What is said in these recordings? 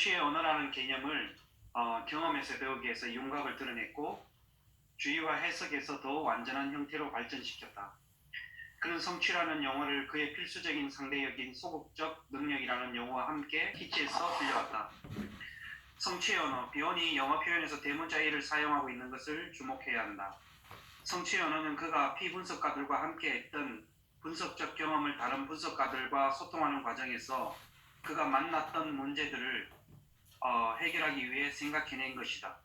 성취의 언어라는 개념을 경험에서 배우기 위해서 윤곽을 드러냈고 주의와 해석에서 더 완전한 형태로 발전시켰다. 그는 성취라는 용어를 그의 필수적인 상대역인 소극적 능력이라는 용어와 함께 키치에서 들려왔다. 성취의 언어, 비온이 영어 표현에서 대문자 A를 사용하고 있는 것을 주목해야 한다. 성취의 언어는 그가 피분석가들과 함께 했던 분석적 경험을 다른 분석가들과 소통하는 과정에서 그가 만났던 문제들을 해결하기 위해 생각해낸 것이다.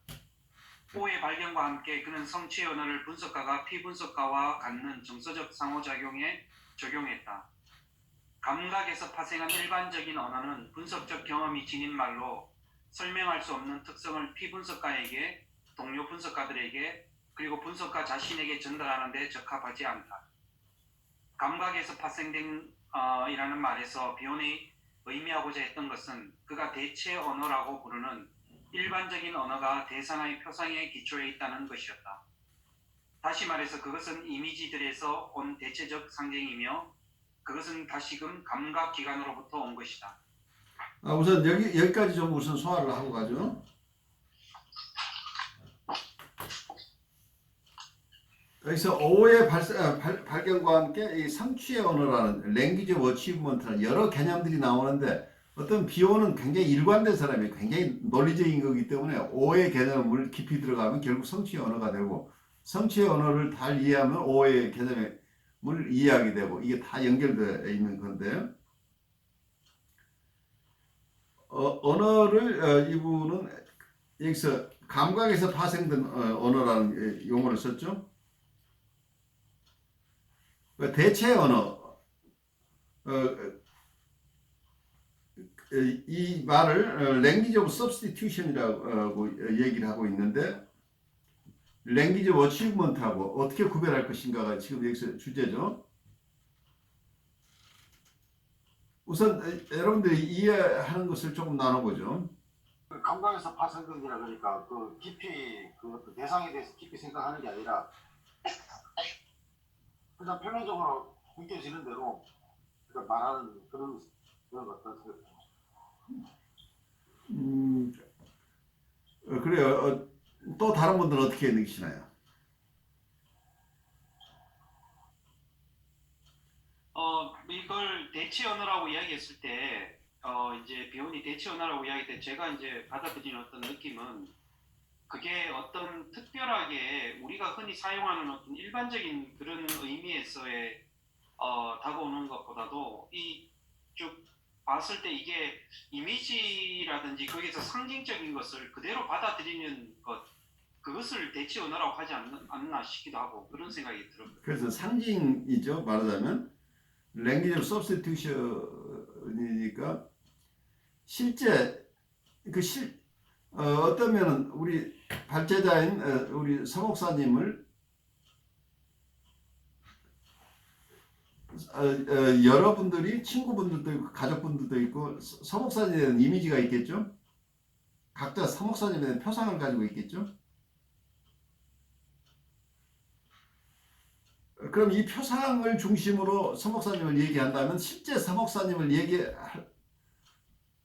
O의 발견과 함께 그는 성취의 언어를 분석가가 피분석가와 갖는 정서적 상호작용에 적용했다. 감각에서 파생한 일반적인 언어는 분석적 경험이 지닌 말로 설명할 수 없는 특성을 피분석가에게, 동료 분석가들에게, 그리고 분석가 자신에게 전달하는 데 적합하지 않다. 감각에서 파생된 이라는 말에서 비온이 의미하고자 했던 것은 그가 대체 언어라고 부르는 일반적인 언어가 대상의 표상에 기초해 있다는 것이었다. 다시 말해서 그것은 이미지들에서 온 대체적 상징이며 그것은 다시금 감각기관으로부터 온 것이다. 우선 여기까지 좀 우선 소화를 하고 가죠. 여기서 오의 발견과 함께 이 성취의 언어라는 Language of Achievement라는 여러 개념들이 나오는데 어떤 비오는 굉장히 일관된 사람이 굉장히 논리적인 거기 때문에 오의 개념을 깊이 들어가면 결국 성취의 언어가 되고 성취의 언어를 잘 이해하면 오의 개념을 이해하게 되고 이게 다 연결되어 있는 건데 언어를 이분은 여기서 감각에서 파생된 언어라는 용어를 썼죠. 대체 언어 이 말을 Language of Substitution이라고 얘기를 하고 있는데 Language of Achievement하고 어떻게 구별할 것인가가 지금 여기서 주제죠. 우선 여러분들이 이해하는 것을 조금 나눠보죠. 감각에서 파생된 거라 그러니까 그 깊이 그 대상에 대해서 깊이 생각하는 게 아니라 그냥 표면적으로 느껴지는 대로 말하는 그런 것들. 그래요. 또 다른 분들은 어떻게 느끼시나요? 이걸 대체 언어라고 이야기했을 때 이제 비온이 대체 언어라고 이야기할 때 제가 이제 받아들이는 어떤 느낌은 그게 어떤 특별하게 우리가 흔히 사용하는 어떤 일반적인 그런 의미에서의 다가오는 것보다도 이 쭉 봤을 때 이게 이미지라든지 거기서 상징적인 것을 그대로 받아들이는 것 그것을 대체 언어라고 하지 않나 싶기도 하고 그런 생각이 들어요. 그래서 상징이죠. 말하자면 Language of Substitution이니까 실제 어떤 면은 우리 발제자인 우리 서목사님을 여러분들이 친구분들도 있고 가족분들도 있고 서목사님에 대한 이미지가 있겠죠. 각자 서목사님에 대한 표상을 가지고 있겠죠. 그럼 이 표상을 중심으로 서목사님을 얘기한다면 실제 서목사님을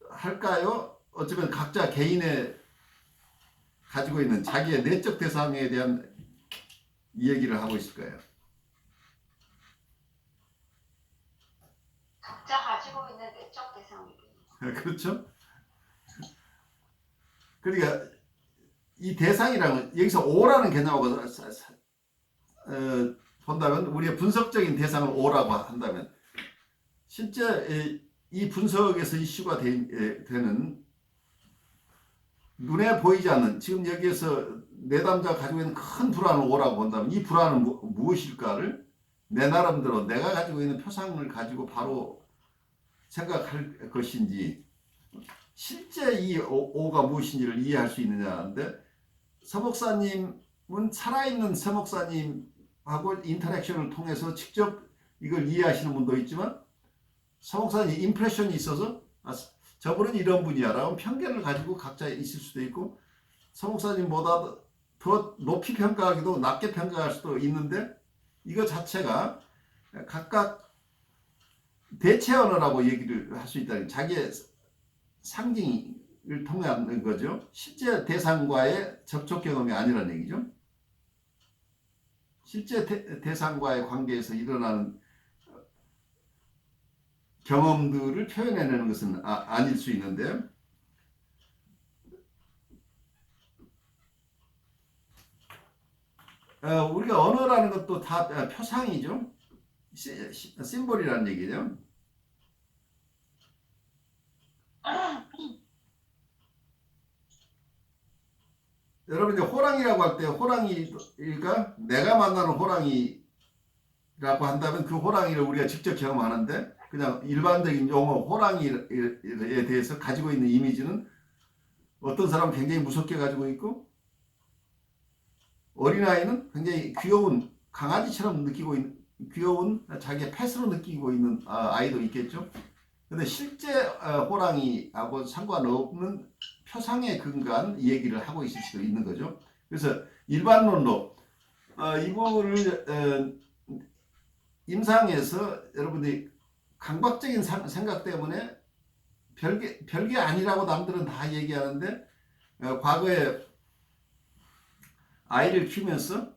얘기할까요? 어쩌면 각자 개인의 가지고 있는 자기의 내적 대상에 대한 얘기를 하고 있을 거예요. 각자 가지고 있는 내적 대상이군요. 그렇죠? 그러니까 이 대상이라는 여기서 오라는 개념하고 본다면 우리의 분석적인 대상을 오라고 한다면 실제 이 분석에서 이슈가 되는 눈에 보이지 않는 지금 여기에서 내담자가 가지고 있는 큰 불안을 오라고 본다면 이 불안은 무엇일까를 내 나름대로 내가 가지고 있는 표상을 가지고 바로 생각할 것인지 실제 이 오가 무엇인지를 이해할 수 있느냐인데 서목사님은 살아있는 서목사님하고 인터랙션을 통해서 직접 이걸 이해하시는 분도 있지만 서목사님 임프레션이 있어서 저분은 이런 분이야 라고 편견을 가지고 각자 있을 수도 있고 서목사님보다 더 높이 평가하기도 낮게 평가할 수도 있는데 이거 자체가 각각 대체 언어라고 얘기를 할 수 있다는 자기의 상징이 통한 거죠. 실제 대상과의 접촉 경험이 아니라는 얘기죠. 실제 대상과의 관계에서 일어나는 경험들을 표현해내는 것은 아닐 수 있는데, 우리가 언어라는 것도 다 표상이죠. 심볼이라는 얘기죠. 여러분 이제 호랑이라고 할 때 호랑이가 내가 만나는 호랑이라고 한다면 그 호랑이를 우리가 직접 경험하는데, 그냥 일반적인 용어 호랑이에 대해서 가지고 있는 이미지는 어떤 사람은 굉장히 무섭게 가지고 있고, 어린아이는 굉장히 귀여운 강아지처럼 느끼고 있는, 귀여운 자기의 펫으로 느끼고 있는 아이도 있겠죠. 근데 실제 호랑이하고 상관없는 표상에 근거한 얘기를 하고 있을 수도 있는 거죠. 그래서 일반론로 이거를 임상에서 여러분들이 강박적인 생각 때문에 별게 아니라고 남들은 다 얘기하는데, 과거에 아이를 키우면서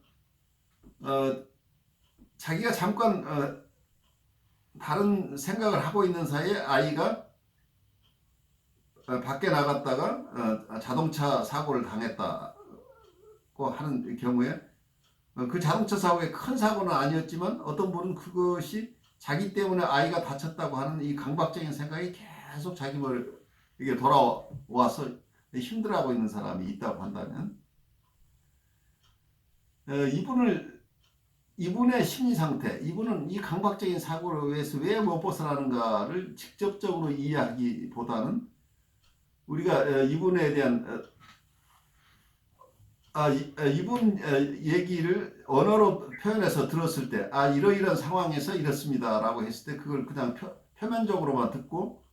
자기가 잠깐 다른 생각을 하고 있는 사이에 아이가 밖에 나갔다가 자동차 사고를 당했다고 하는 경우에, 그 자동차 사고의 큰 사고는 아니었지만 어떤 분은 그것이 자기 때문에 아이가 다쳤다고 하는 이 강박적인 생각이 계속 자기 머리에 이게 돌아와서 힘들어하고 있는 사람이 있다고 한다면, 이분의 심리 상태, 이분은 이 강박적인 사고를 위해서 왜 못 벗어나는가를 직접적으로 이해하기보다는 우리가 이분에 대한 이분 얘기를 언어로 표현해서 들었을 때, 이러이러한 상황에서 이렇습니다라고 했을 때 그걸 그냥 표면적으로만 듣고,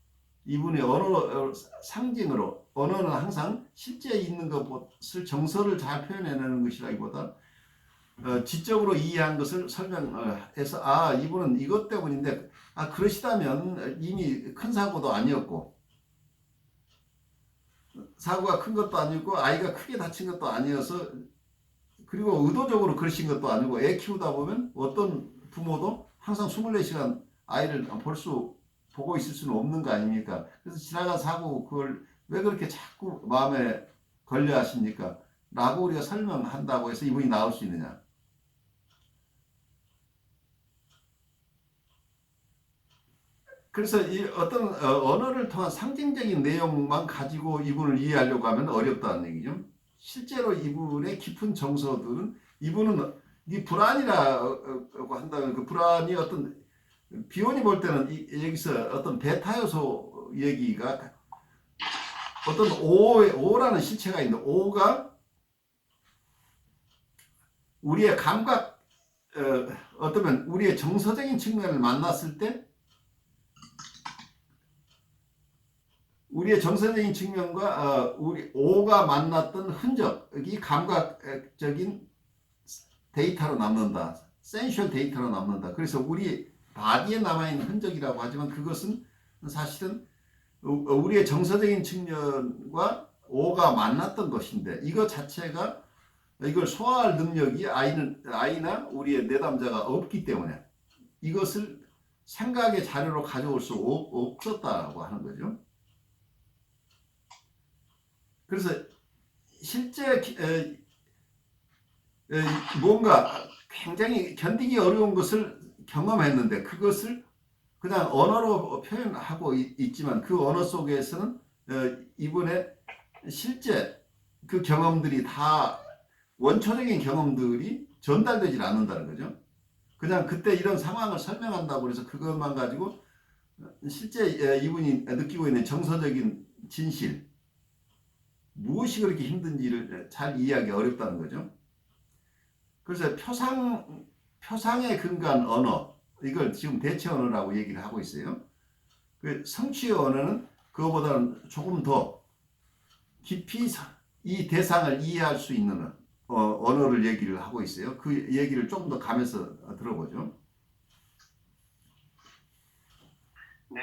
이분의 언어 상징으로, 언어는 항상 실제 있는 것을 정서를 잘 표현해내는 것이라기보다 지적으로 이해한 것을 설명해서 이분은 이것 때문인데, 그러시다면 이미 큰 사고도 아니었고, 사고가 큰 것도 아니고 아이가 크게 다친 것도 아니어서, 그리고 의도적으로 그러신 것도 아니고, 애 키우다 보면 어떤 부모도 항상 24시간 아이를 보고 있을 수는 없는 거 아닙니까? 그래서 지나간 사고 그걸 왜 그렇게 자꾸 마음에 걸려 하십니까? 라고 우리가 설명한다고 해서 이분이 나올 수 있느냐? 그래서 이 어떤 언어를 통한 상징적인 내용만 가지고 이분을 이해하려고 하면 어렵다는 얘기죠. 실제로 이분의 깊은 정서들은, 이분은 이 불안이라고 한다면 그 불안이 어떤, 비혼이 볼 때는 여기서 어떤 베타 요소 얘기가, 어떤 오라는 실체가 있는데, 오가 우리의 감각, 어쩌면 우리의 정서적인 측면을 만났을 때, 우리의 정서적인 측면과 우리 오가 만났던 흔적이 감각적인 데이터로 남는다. 센슈얼 데이터로 남는다. 그래서 우리 바디에 남아있는 흔적이라고 하지만, 그것은 사실은 우리의 정서적인 측면과 오가 만났던 것인데, 이거 자체가, 이걸 소화할 능력이 아이나 우리의 내담자가 없기 때문에 이것을 생각의 자료로 가져올 수 없었다고 하는 거죠. 그래서 실제 뭔가 굉장히 견디기 어려운 것을 경험했는데, 그것을 그냥 언어로 표현하고 있지만, 그 언어 속에서는 이분의 실제 그 경험들이 다, 원초적인 경험들이 전달되질 않는다는 거죠. 그냥 그때 이런 상황을 설명한다고 해서 그것만 가지고 실제 이분이 느끼고 있는 정서적인 진실, 무엇이 그렇게 힘든지를 잘 이해하기 어렵다는 거죠. 그래서 표상에 근거한 언어, 이걸 지금 대체 언어라고 얘기를 하고 있어요. 그 성취의 언어는 그거보다는 조금 더 깊이 이 대상을 이해할 수 있는 언어를 얘기를 하고 있어요. 그 얘기를 조금 더 가면서 들어보죠. 네.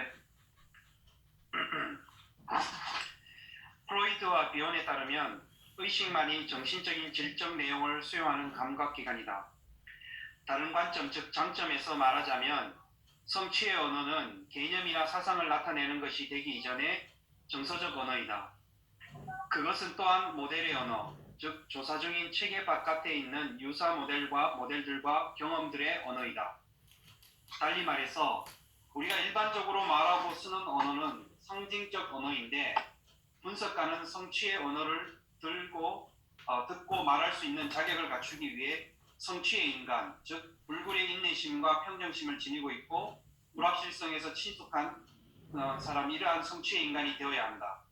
프로이트와 비온에 따르면 의식만이 정신적인 질적 내용을 수용하는 감각기관이다. 다른 관점, 즉 장점에서 말하자면 성취의 언어는 개념이나 사상을 나타내는 것이 되기 이전에 정서적 언어이다. 그것은 또한 모델의 언어, 즉 조사 중인 체계 바깥에 있는 유사 모델과 모델들과 경험들의 언어이다. 달리 말해서 우리가 일반적으로 말하고 쓰는 언어는 상징적 언어인데 분석가는 성취의 언어를 듣고 말할 수 있는 자격을 갖추기 위해 성취의 인간, 즉 불굴의 인내심과 평정심을 지니고 있고 불확실성에서 친숙한 사람, 이러한 성취의 인간이 되어야 한다.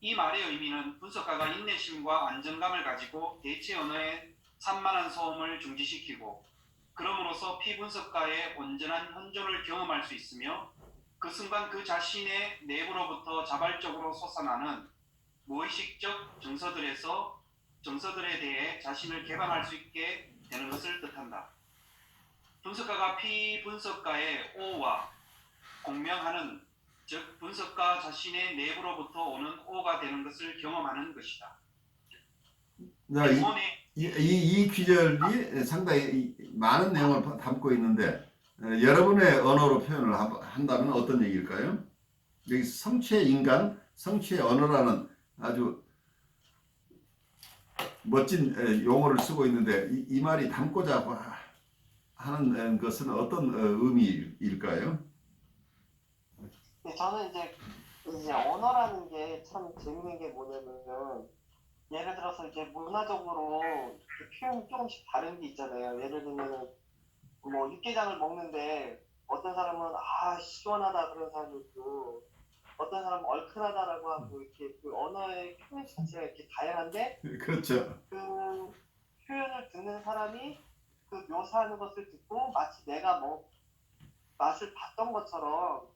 이 말의 의미는 분석가가 인내심과 안정감을 가지고 대체 언어의 산만한 소음을 중지시키고 그럼으로써 피분석가의 온전한 현존을 경험할 수 있으며 그 순간 그 자신의 내부로부터 자발적으로 솟아나는 무의식적 정서들에 대해 자신을 개방할 수 있게 되는 것을 뜻한다. 분석가가 피분석가의 오와 공명하는, 즉 분석가 자신의 내부로부터 오는 오가 되는 것을 경험하는 것이다. 자, 이 귀절이 상당히 많은 내용을 담고 있는데 여러분의 언어로 표현을 한다면 어떤 얘기일까요? 여기 성취의 인간, 성취의 언어라는 아주 멋진 용어를 쓰고 있는데 이 말이 담고자 하는 것은 어떤 의미일까요? 네, 저는 이제 언어라는 게 참 재밌는 게 뭐냐면 예를 들어서 이제 문화적으로 이렇게 표현이 조금씩 다른 게 있잖아요. 예를 들면 뭐 육개장을 먹는데 어떤 사람은 아 시원하다 그런 사람도 있고 어떤 사람은 얼큰하다라고 하고 이렇게 그 언어의 표현 자체가 이렇게 다양한데 그렇죠. 그 표현을 듣는 사람이 그 묘사하는 것을 듣고 마치 내가 뭐 맛을 봤던 것처럼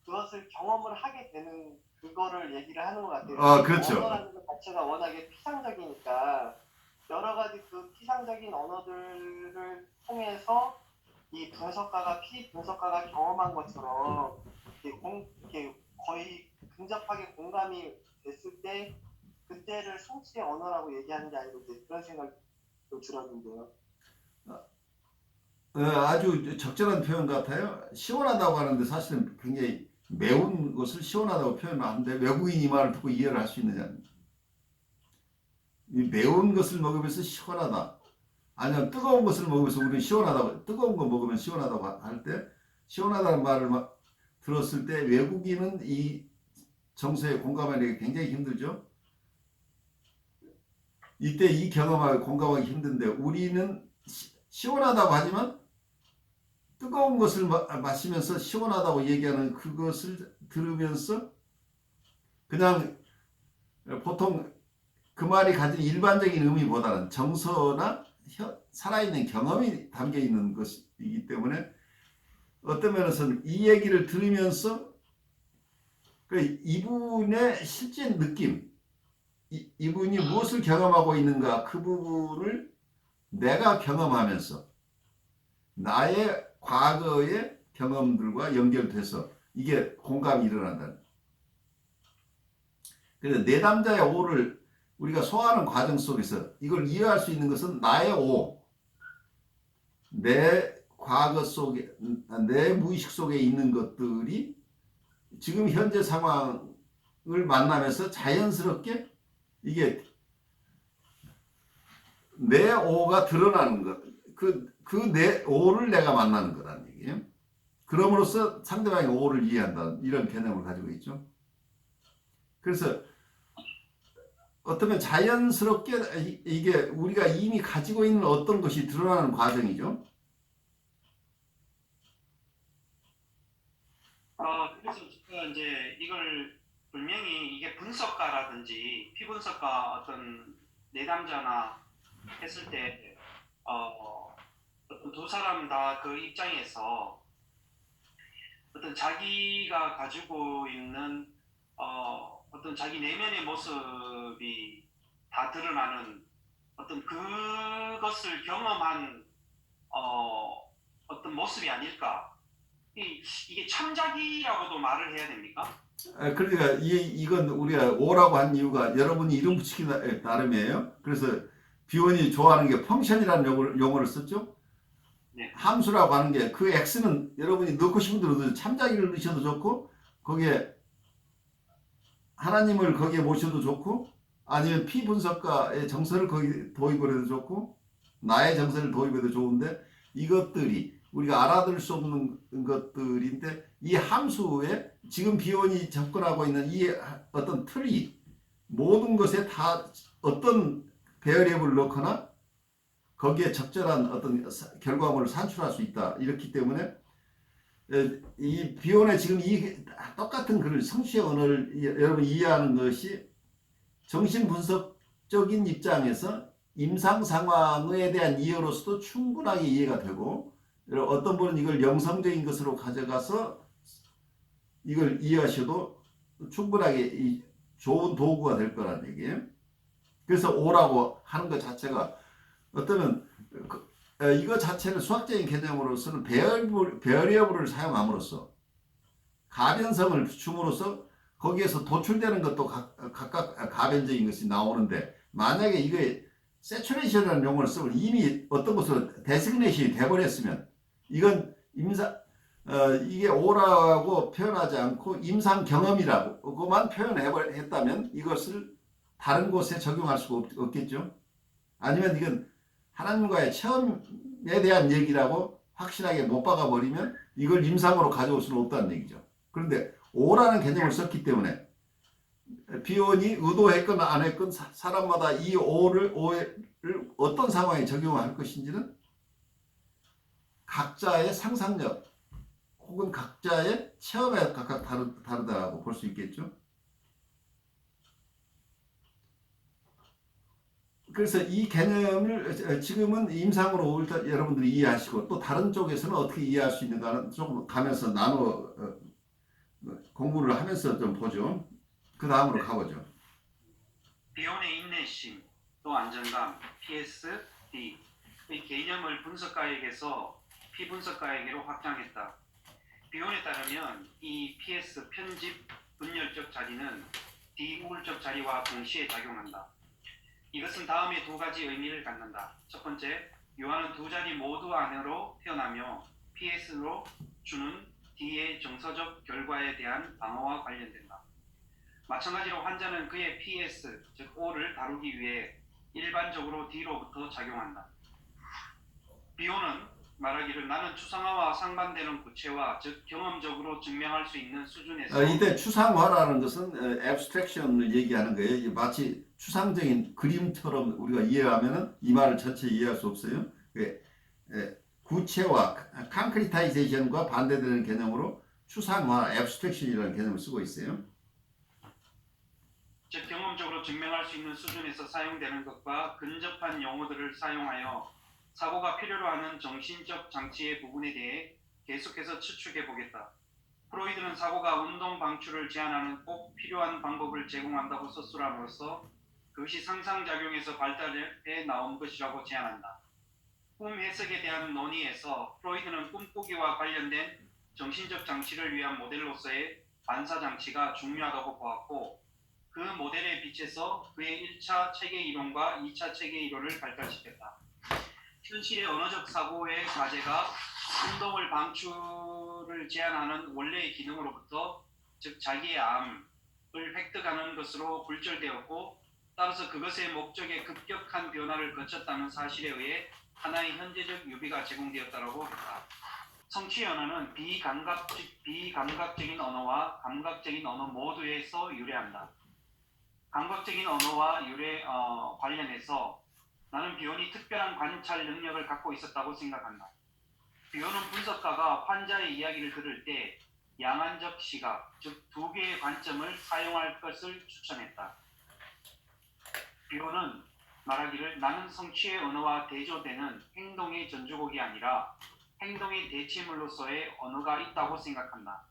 그것을 경험을 하게 되는 그거를 얘기를 하는 것 같아요. 그렇죠. 언어라는 것 자체가 워낙에 피상적이니까 여러 가지 그 피상적인 언어들을 통해서 이 피분석가가 경험한 것처럼 이렇게 거의 근접하게 공감이 됐을 때 그때를 성취의 언어라고 얘기하는 게 아니고 이제 그런 생각이 들었는데요. 아주 적절한 표현 같아요. 시원하다고 하는데 사실은 굉장히 매운 것을 시원하다고 표현하는데 외국인 이 말을 듣고 이해를 할 수 있느냐. 이 매운 것을 먹으면서 시원하다. 아니면 뜨거운 것을 먹으면서 우리는 시원하다고, 뜨거운 거 먹으면 시원하다고 할 때 시원하다는 말을 들었을 때 외국인은 이 정서에 공감하기 굉장히 힘들죠. 이때 이 경험하고 공감하기 힘든데 우리는 시원하다고 하지만 뜨거운 것을 마시면서 시원하다고 얘기하는 그것을 들으면서 그냥 보통 그 말이 가진 일반적인 의미보다는 정서나 살아있는 경험이 담겨 있는 것이기 때문에 어떤 면에서는 이 얘기를 들으면서 이분의 실제 느낌, 이분이 무엇을 경험하고 있는가 그 부분을 내가 경험하면서 나의 과거의 경험들과 연결돼서 이게 공감이 일어난다는. 그래서 내담자의 오를 우리가 소화하는 과정 속에서 이걸 이해할 수 있는 것은 나의 오, 내 과거 속에, 내 무의식 속에 있는 것들이 지금 현재 상황을 만나면서 자연스럽게 이게 내 오가 드러나는 것. 그 내 오를 내가 만나는 거라는 얘기예요. 그럼으로써 상대방의 오를 이해한다. 이런 개념을 가지고 있죠. 그래서 어쩌면 자연스럽게 이게 우리가 이미 가지고 있는 어떤 것이 드러나는 과정이죠. 그래서 제가 이제 이걸 분명히 이게 분석가라든지 피분석가 어떤 내담자나 했을 때 어떤 두 사람 다 그 입장에서 어떤 자기가 가지고 있는 어떤 자기 내면의 모습이 다 드러나는 어떤 그것을 경험한 어떤 모습이 아닐까. 이게 참작이라고도 말을 해야 됩니까? 그러니까 이건 우리가 오라고 한 이유가 여러분이 이름 붙이기 나름이에요. 그래서 비원이 좋아하는 게 펑션이라는 용어를 썼죠. 네. 함수라고 하는 게 그 x는 여러분이 넣고 싶은 대로 넣어도 참작이를 넣으셔도 좋고 거기에 하나님을 거기에 모셔도 좋고 아니면 피 분석가의 정서를 거기 도입을 해도 좋고 나의 정서를 도입해도 좋은데 이것들이 우리가 알아들을 수 없는 것들인데 이 함수에 지금 비원이 접근하고 있는 이 어떤 틀이 모든 것에 다 어떤 배열앱을 넣거나 거기에 적절한 어떤 결과물을 산출할 수 있다. 이렇기 때문에 이 비원의 지금 이 똑같은 글을 성취의 언어를 여러분 이해하는 것이 정신분석적인 입장에서 임상 상황에 대한 이해로서도 충분하게 이해가 되고 어떤 분은 이걸 영성적인 것으로 가져가서 이걸 이해하셔도 충분하게 좋은 도구가 될 거란 얘기예요. 그래서 오라고 하는 것 자체가 어떠면 이거 자체를 수학적인 개념으로서는 베어리어블을 사용함으로써 가변성을 줌으로써 거기에서 도출되는 것도 각각 가변적인 것이 나오는데 만약에 이게 세츄레이션이라는 용어를 쓰고 이미 어떤 것으로 데시그네이션이 돼버렸으면 이건 이게 오라고 표현하지 않고 임상 경험이라고만 표현했다면 이것을 다른 곳에 적용할 수가 없겠죠. 아니면 이건 하나님과의 체험에 대한 얘기라고 확실하게 못 박아버리면 이걸 임상으로 가져올 수는 없다는 얘기죠. 그런데 오라는 개념을 썼기 때문에 비원이 의도했건 안 했건 사람마다 이 오를 어떤 상황에 적용할 것인지는 각자의 상상력 혹은 각자의 체험에 각각 다르다고 볼 수 있겠죠. 그래서 이 개념을 지금은 임상으로 일단 여러분들이 이해하시고 또 다른 쪽에서는 어떻게 이해할 수 있는가는 조금 가면서 나눠 공부를 하면서 좀 보죠. 그 다음으로 가보죠. 비혼의 인내심, 또 안정감, PSD, 이 개념을 분석가에게서 피분석가에게로 확장했다. 비혼에 따르면 이 PS 편집 분열적 자리는 D 우울적 자리와 동시에 작용한다. 이것은 다음에 두 가지 의미를 갖는다. 첫 번째, 요한은 두 자리 모두 안으로 태어나며 PS로 주는 D의 정서적 결과에 대한 방어와 관련된다. 마찬가지로 환자는 그의 PS, 즉 O를 다루기 위해 일반적으로 D로부터 작용한다. 비오는 말하기를 나는 추상화와 상반되는 구체화, 즉 경험적으로 증명할 수 있는 수준에서 이때 추상화라는 것은 abstraction을 얘기하는 거예요. 마치 추상적인 그림처럼 우리가 이해하면은 이 말을 전체 이해할 수 없어요. 구체화, concretization과 반대되는 개념으로 추상화, abstraction이라는 개념을 쓰고 있어요. 즉 경험적으로 증명할 수 있는 수준에서 사용되는 것과 근접한 용어들을 사용하여 사고가 필요로 하는 정신적 장치의 부분에 대해 계속해서 추측해 보겠다. 프로이드는 사고가 운동 방출을 제한하는 꼭 필요한 방법을 제공한다고 서술함으로써 그것이 상상작용에서 발달해 나온 것이라고 제안한다. 꿈 해석에 대한 논의에서 프로이드는 꿈꾸기와 관련된 정신적 장치를 위한 모델로서의 반사장치가 중요하다고 보았고 그 모델에 비춰서 그의 1차 체계 이론과 2차 체계 이론을 발달시켰다. 현실의 언어적 사고의 과제가 운동을 방출을 제한하는 원래의 기능으로부터 즉 자기의 암을 획득하는 것으로 굴절되었고 따라서 그것의 목적에 급격한 변화를 거쳤다는 사실에 의해 하나의 현재적 유비가 제공되었다고 했다. 성취의 언어는 비감각적인 언어와 감각적인 언어 모두에서 유래한다. 감각적인 언어와 유래 관련해서 나는 비혼이 특별한 관찰 능력을 갖고 있었다고 생각한다. 비혼은 분석가가 환자의 이야기를 들을 때 양안적 시각, 즉 두 개의 관점을 사용할 것을 추천했다. 비혼은 말하기를 나는 성취의 언어와 대조되는 행동의 전주곡이 아니라 행동의 대체물로서의 언어가 있다고 생각한다.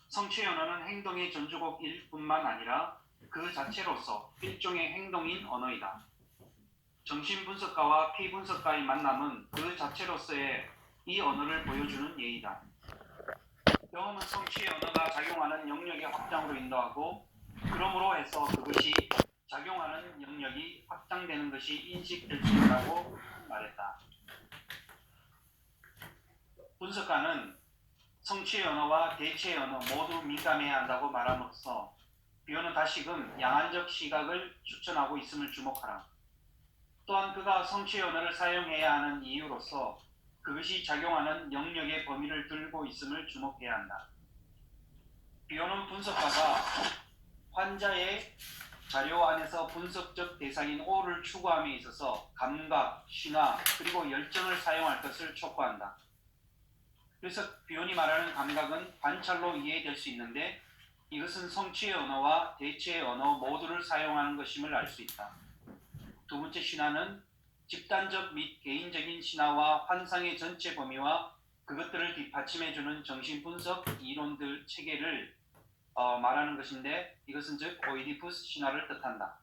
성취의 언어는 행동의 전주곡일 뿐만 아니라 그 자체로서 일종의 행동인 언어이다. 정신분석가와 피분석가의 만남은 그 자체로서의 이 언어를 보여주는 예이다. 경험은 성취의 언어가 작용하는 영역의 확장으로 인도하고 그러므로 해서 그것이 작용하는 영역이 확장되는 것이 인식될 수 있다고 말했다. 분석가는 성취의 언어와 대체의 언어 모두 민감해야 한다고 말함으로써 비오는 다시금 양안적 시각을 추천하고 있음을 주목하라. 또한 그가 성취의 언어를 사용해야 하는 이유로서 그것이 작용하는 영역의 범위를 들고 있음을 주목해야 한다. 비오는 분석가가 환자의 자료 안에서 분석적 대상인 O를 추구함에 있어서 감각, 신화, 그리고 열정을 사용할 것을 촉구한다. 그래서 비온이 말하는 감각은 관찰로 이해될 수 있는데 이것은 성취의 언어와 대체의 언어 모두를 사용하는 것임을 알 수 있다. 두 번째 신화는 집단적 및 개인적인 신화와 환상의 전체 범위와 그것들을 뒷받침해주는 정신분석 이론들 체계를 말하는 것인데 이것은 즉 오이디푸스 신화를 뜻한다.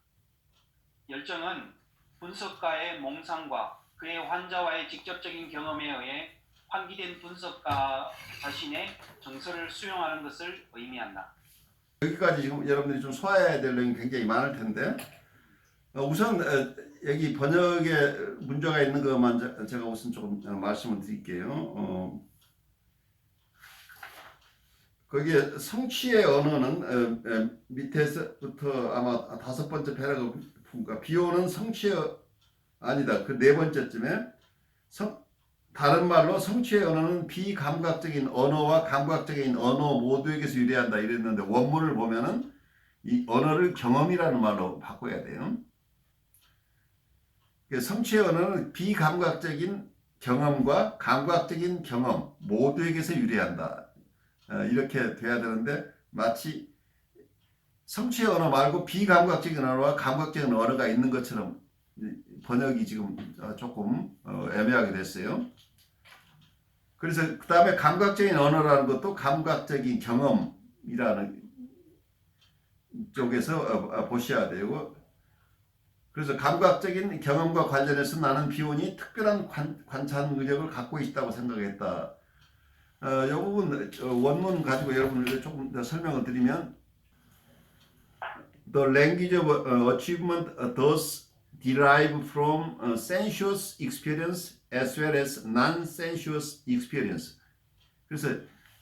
열정은 분석가의 몽상과 그의 환자와의 직접적인 경험에 의해 환기된 분석가 자신의 정서를 수용하는 것을 의미한다. 여기까지 지금 여러분들이 좀 소화해야 될 내용이 굉장히 많을 텐데 우선 여기 번역에 문제가 있는 것만 제가 우선 조금 말씀을 드릴게요. 거기에 성취의 언어는 밑에서부터 아마 5번째 패러그래프가 비오는 성취의 아니다. 그 4번째쯤에 다른 말로 성취의 언어는 비감각적인 언어와 감각적인 언어 모두에게서 유래한다 이랬는데 원문을 보면은 이 언어를 경험이라는 말로 바꿔야 돼요. 성취의 언어는 비감각적인 경험과 감각적인 경험 모두에게서 유래한다. 이렇게 돼야 되는데 마치 성취의 언어 말고 비감각적인 언어와 감각적인 언어가 있는 것처럼 번역이 지금 조금 애매하게 됐어요. 그래서 그 다음에 감각적인 언어라는 것도 감각적인 경험이라는 쪽에서 보셔야 되고 그래서 감각적인 경험과 관련해서 나는 비온이 특별한 관찰 능력을 갖고 있다고 생각했다. 이 부분 원문 가지고 여러분에게 조금 더 설명을 드리면 The language of achievement does derive from sensuous experience as well as non-sensuous experience. 그래서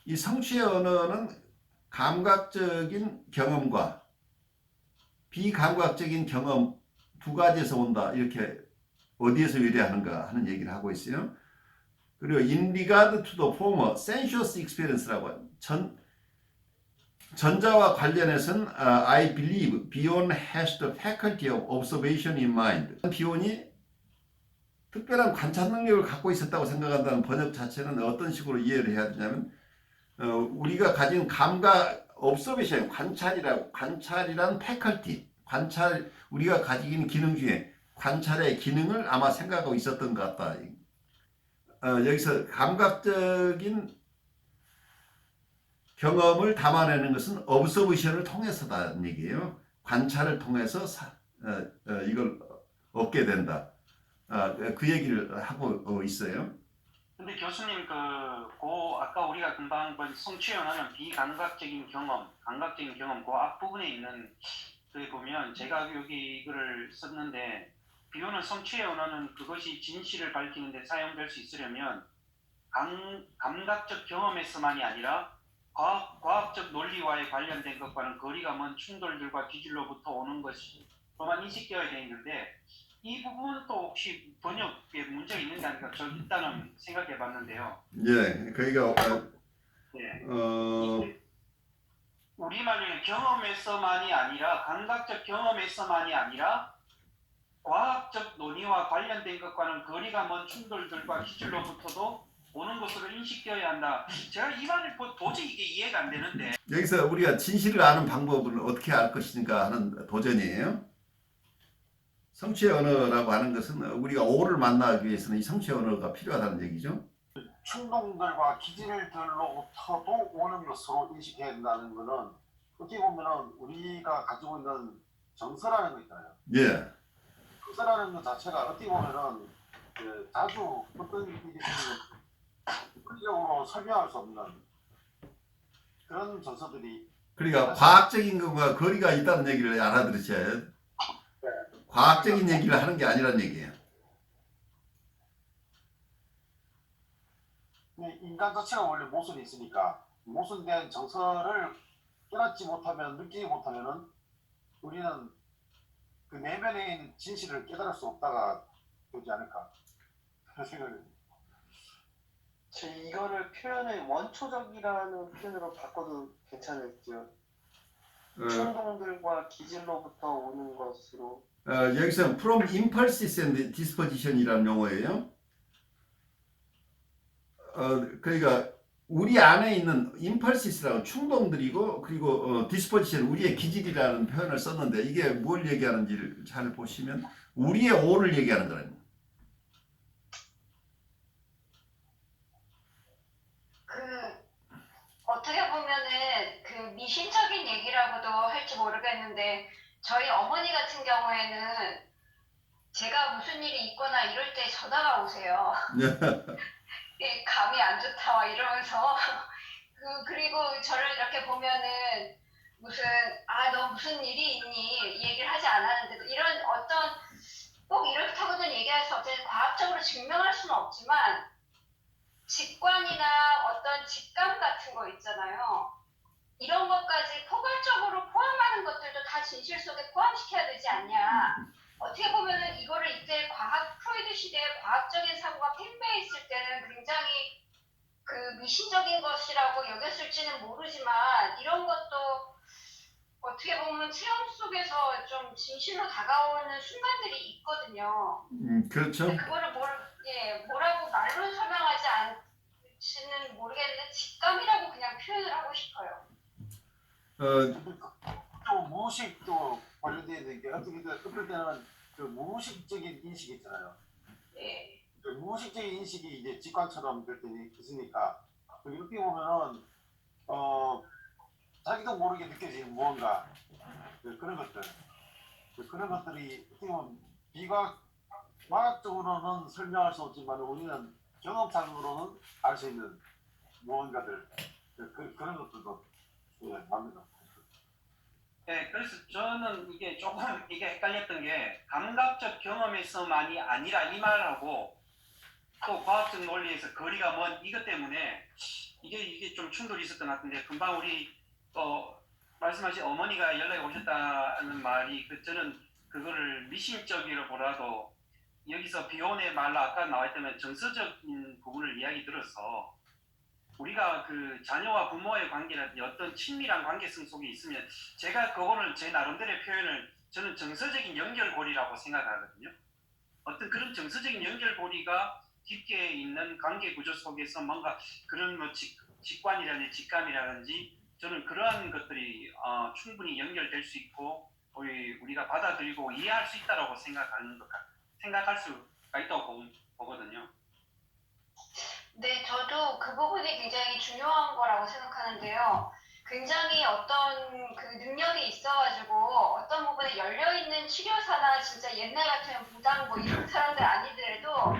이 성취의 언어는 감각적인 경험과 비감각적인 경험 두 가지에서 온다. 이렇게 어디에서 유래하는가 하는 얘기를 하고 있어요. 그리고 in regard to the former, sensuous experience라고 전자와 관련해서는 I believe 비온 has the faculty of observation in mind. 비온이 특별한 관찰 능력을 갖고 있었다고 생각한다는 번역 자체는 어떤 식으로 이해를 해야 되냐면 우리가 가진 감각, observation, 관찰이란 faculty, 우리가 가지고 있는 기능 중에 관찰의 기능을 아마 생각하고 있었던 것 같다. 여기서 감각적인 경험을 담아내는 것은 observation을 통해서다는 얘기예요. 관찰을 통해서 이걸 얻게 된다. 그 얘기를 하고 있어요. 근데 교수님 아까 우리가 금방 본 성취의 언어는 비감각적인 경험, 감각적인 경험 그 앞부분에 있는 그 보면 제가 여기 이거를 썼는데 비오는 성취의 언어는 그것이 진실을 밝히는 데 사용될 수 있으려면 감각적 경험에서만이 아니라 과학적 논리와의 관련된 것과는 거리가 먼 충돌들과 기질로부터 오는 것으로만 인식되어야 되는데 이 부분은 또 혹시 번역에 문제가 있는 게 아닌가 저 일단은 생각해 봤는데요. 예, 그러니까 네. 우리말로는 경험에서만이 아니라 감각적 경험에서만이 아니라 과학적 논의와 관련된 것과는 거리가 먼 충돌들과 기질로부터도 오는 것으로 인식되어야 한다. 제가 이 말을 도저히 이게 이해가 안 되는데 여기서 우리가 진실을 아는 방법을 어떻게 알 것인가 하는 도전이에요. 성취의 언어라고 하는 것은 우리가 O를 만나기 위해서는 이 성취의 언어가 필요하다는 얘기죠. 충동들과 기질들로부터도 오는 것으로 인식해야 된다는 것은 어떻게 보면은 우리가 가지고 있는 정서라는 거 있잖아요. 예. 정서라는 것 자체가 어떻게 보면은 자주 어떤 일이 생기면 논리적으로 설명할 수 없는 그런 정서들이 그러니까 과학적인 것과 거리가 있다는 얘기를 알아들으셔야 과학적인 얘기를 하는 게 아니란 얘기예요. 이 인간 자체가 원래 모순이 있으니까 모순에 대한 정서를 깨닫지 못하면 느끼지 못하면은 우리는 그 내면에 있는 진실을 깨달을 수 없다가 되지 않을까 그런 생각을. 저 이거를 표현을 원초적이라는 표현으로 바꿔도 괜찮을지요. 충동들과 기질로부터 오는 것으로. 여기서 from impulses and disposition이라는 용어예요. 그러니까 우리 안에 있는 impulses라고 충동들이고 그리고 disposition 우리의 기질이라는 표현을 썼는데 이게 뭘 얘기하는지를 잘 보시면 우리의 오를 얘기하는 거예요. 그 어떻게 보면은 그 미신적인 얘기라고도 할지 모르겠는데 저희 어머니 같은 경우에는 제가 무슨 일이 있거나 이럴 때 전화가 오세요. 예, 감이 안 좋다 와 이러면서 그리고 저를 이렇게 보면은 무슨 너 무슨 일이 있니 이 얘기를 하지 않았는데도 이런 어떤 꼭 이렇다고는 얘기할 수 없지 과학적으로 증명할 수는 없지만 직관이나 어떤 직감 같은 거 있잖아요. 이런 것까지 포괄적으로 포함하는 것들도 다 진실 속에 포함시켜야 되지 않냐. 어떻게 보면은 이거를 이때 프로이드 시대에 과학적인 사고가 팽배해 있을 때는 굉장히 그 미신적인 것이라고 여겼을지는 모르지만 이런 것도 어떻게 보면 체험 속에서 좀 진실로 다가오는 순간들이 있거든요. 그렇죠. 근데 그거를 뭐라고 말로 설명하지 않지는 모르겠는데 직감이라고 그냥 표현을 하고 싶어요. 또 무의식도 관련되어 있는 게 어떻게 어떨 때는 그 무의식적인 인식이 있잖아요. 예. 그 무의식적인 인식이 이제 직관처럼 될 때는 있으니까 이렇게 보면은 자기도 모르게 느껴지는 무언가 그런 것들 그런 것들이 어떻게 보면 과학적으로는 설명할 수 없지만 우리는 경험상으로는 알 수 있는 무언가들 그런 것들도 맞는 네, 그래서 저는 이게 조금 이게 헷갈렸던 게 감각적 경험에서만이 아니라 이 말하고 또 과학적 논리에서 거리가 먼 이것 때문에 이게 좀 충돌이 있었던 것 같은데 금방 우리 말씀하신 어머니가 연락이 오셨다는 말이 저는 그거를 미신적이라고라도 여기서 비혼의 말로 아까 나왔다면 정서적인 부분을 이야기 들어서 우리가 그 자녀와 부모의 관계라든지 어떤 친밀한 관계성 속에 있으면 제가 그거는 제 나름대로의 표현을 저는 정서적인 연결고리라고 생각하거든요. 어떤 그런 정서적인 연결고리가 깊게 있는 관계 구조 속에서 뭔가 그런 직관이라든지 직감이라든지 저는 그러한 것들이 충분히 연결될 수 있고 우리가 받아들이고 이해할 수 있다고 생각할 수가 있다고 보거든요. 네, 저도 그 부분이 굉장히 중요한 거라고 생각하는데요. 굉장히 어떤 그 능력이 있어가지고 어떤 부분에 열려있는 치료사나 진짜 옛날 같은 부장 뭐 이런 사람들 아니더라도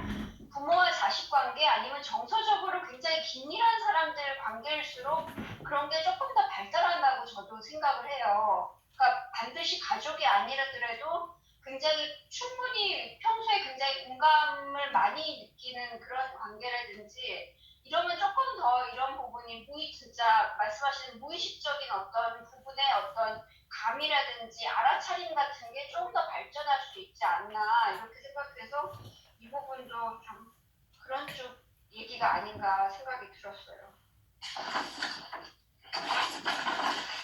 부모와 자식 관계 아니면 정서적으로 굉장히 긴밀한 사람들 관계일수록 그런 게 조금 더 발달한다고 저도 생각을 해요. 그러니까 반드시 가족이 아니더라도 굉장히 충분히 평소에 굉장히 공감을 많이 느끼는 그런 관계라든지 이러면 조금 더 이런 부분이 진짜 말씀하시는 무의식적인 어떤 부분의 어떤 감이라든지 알아차림 같은 게 조금 더 발전할 수 있지 않나 이렇게 생각해서 이 부분도 좀 그런 쪽 얘기가 아닌가 생각이 들었어요.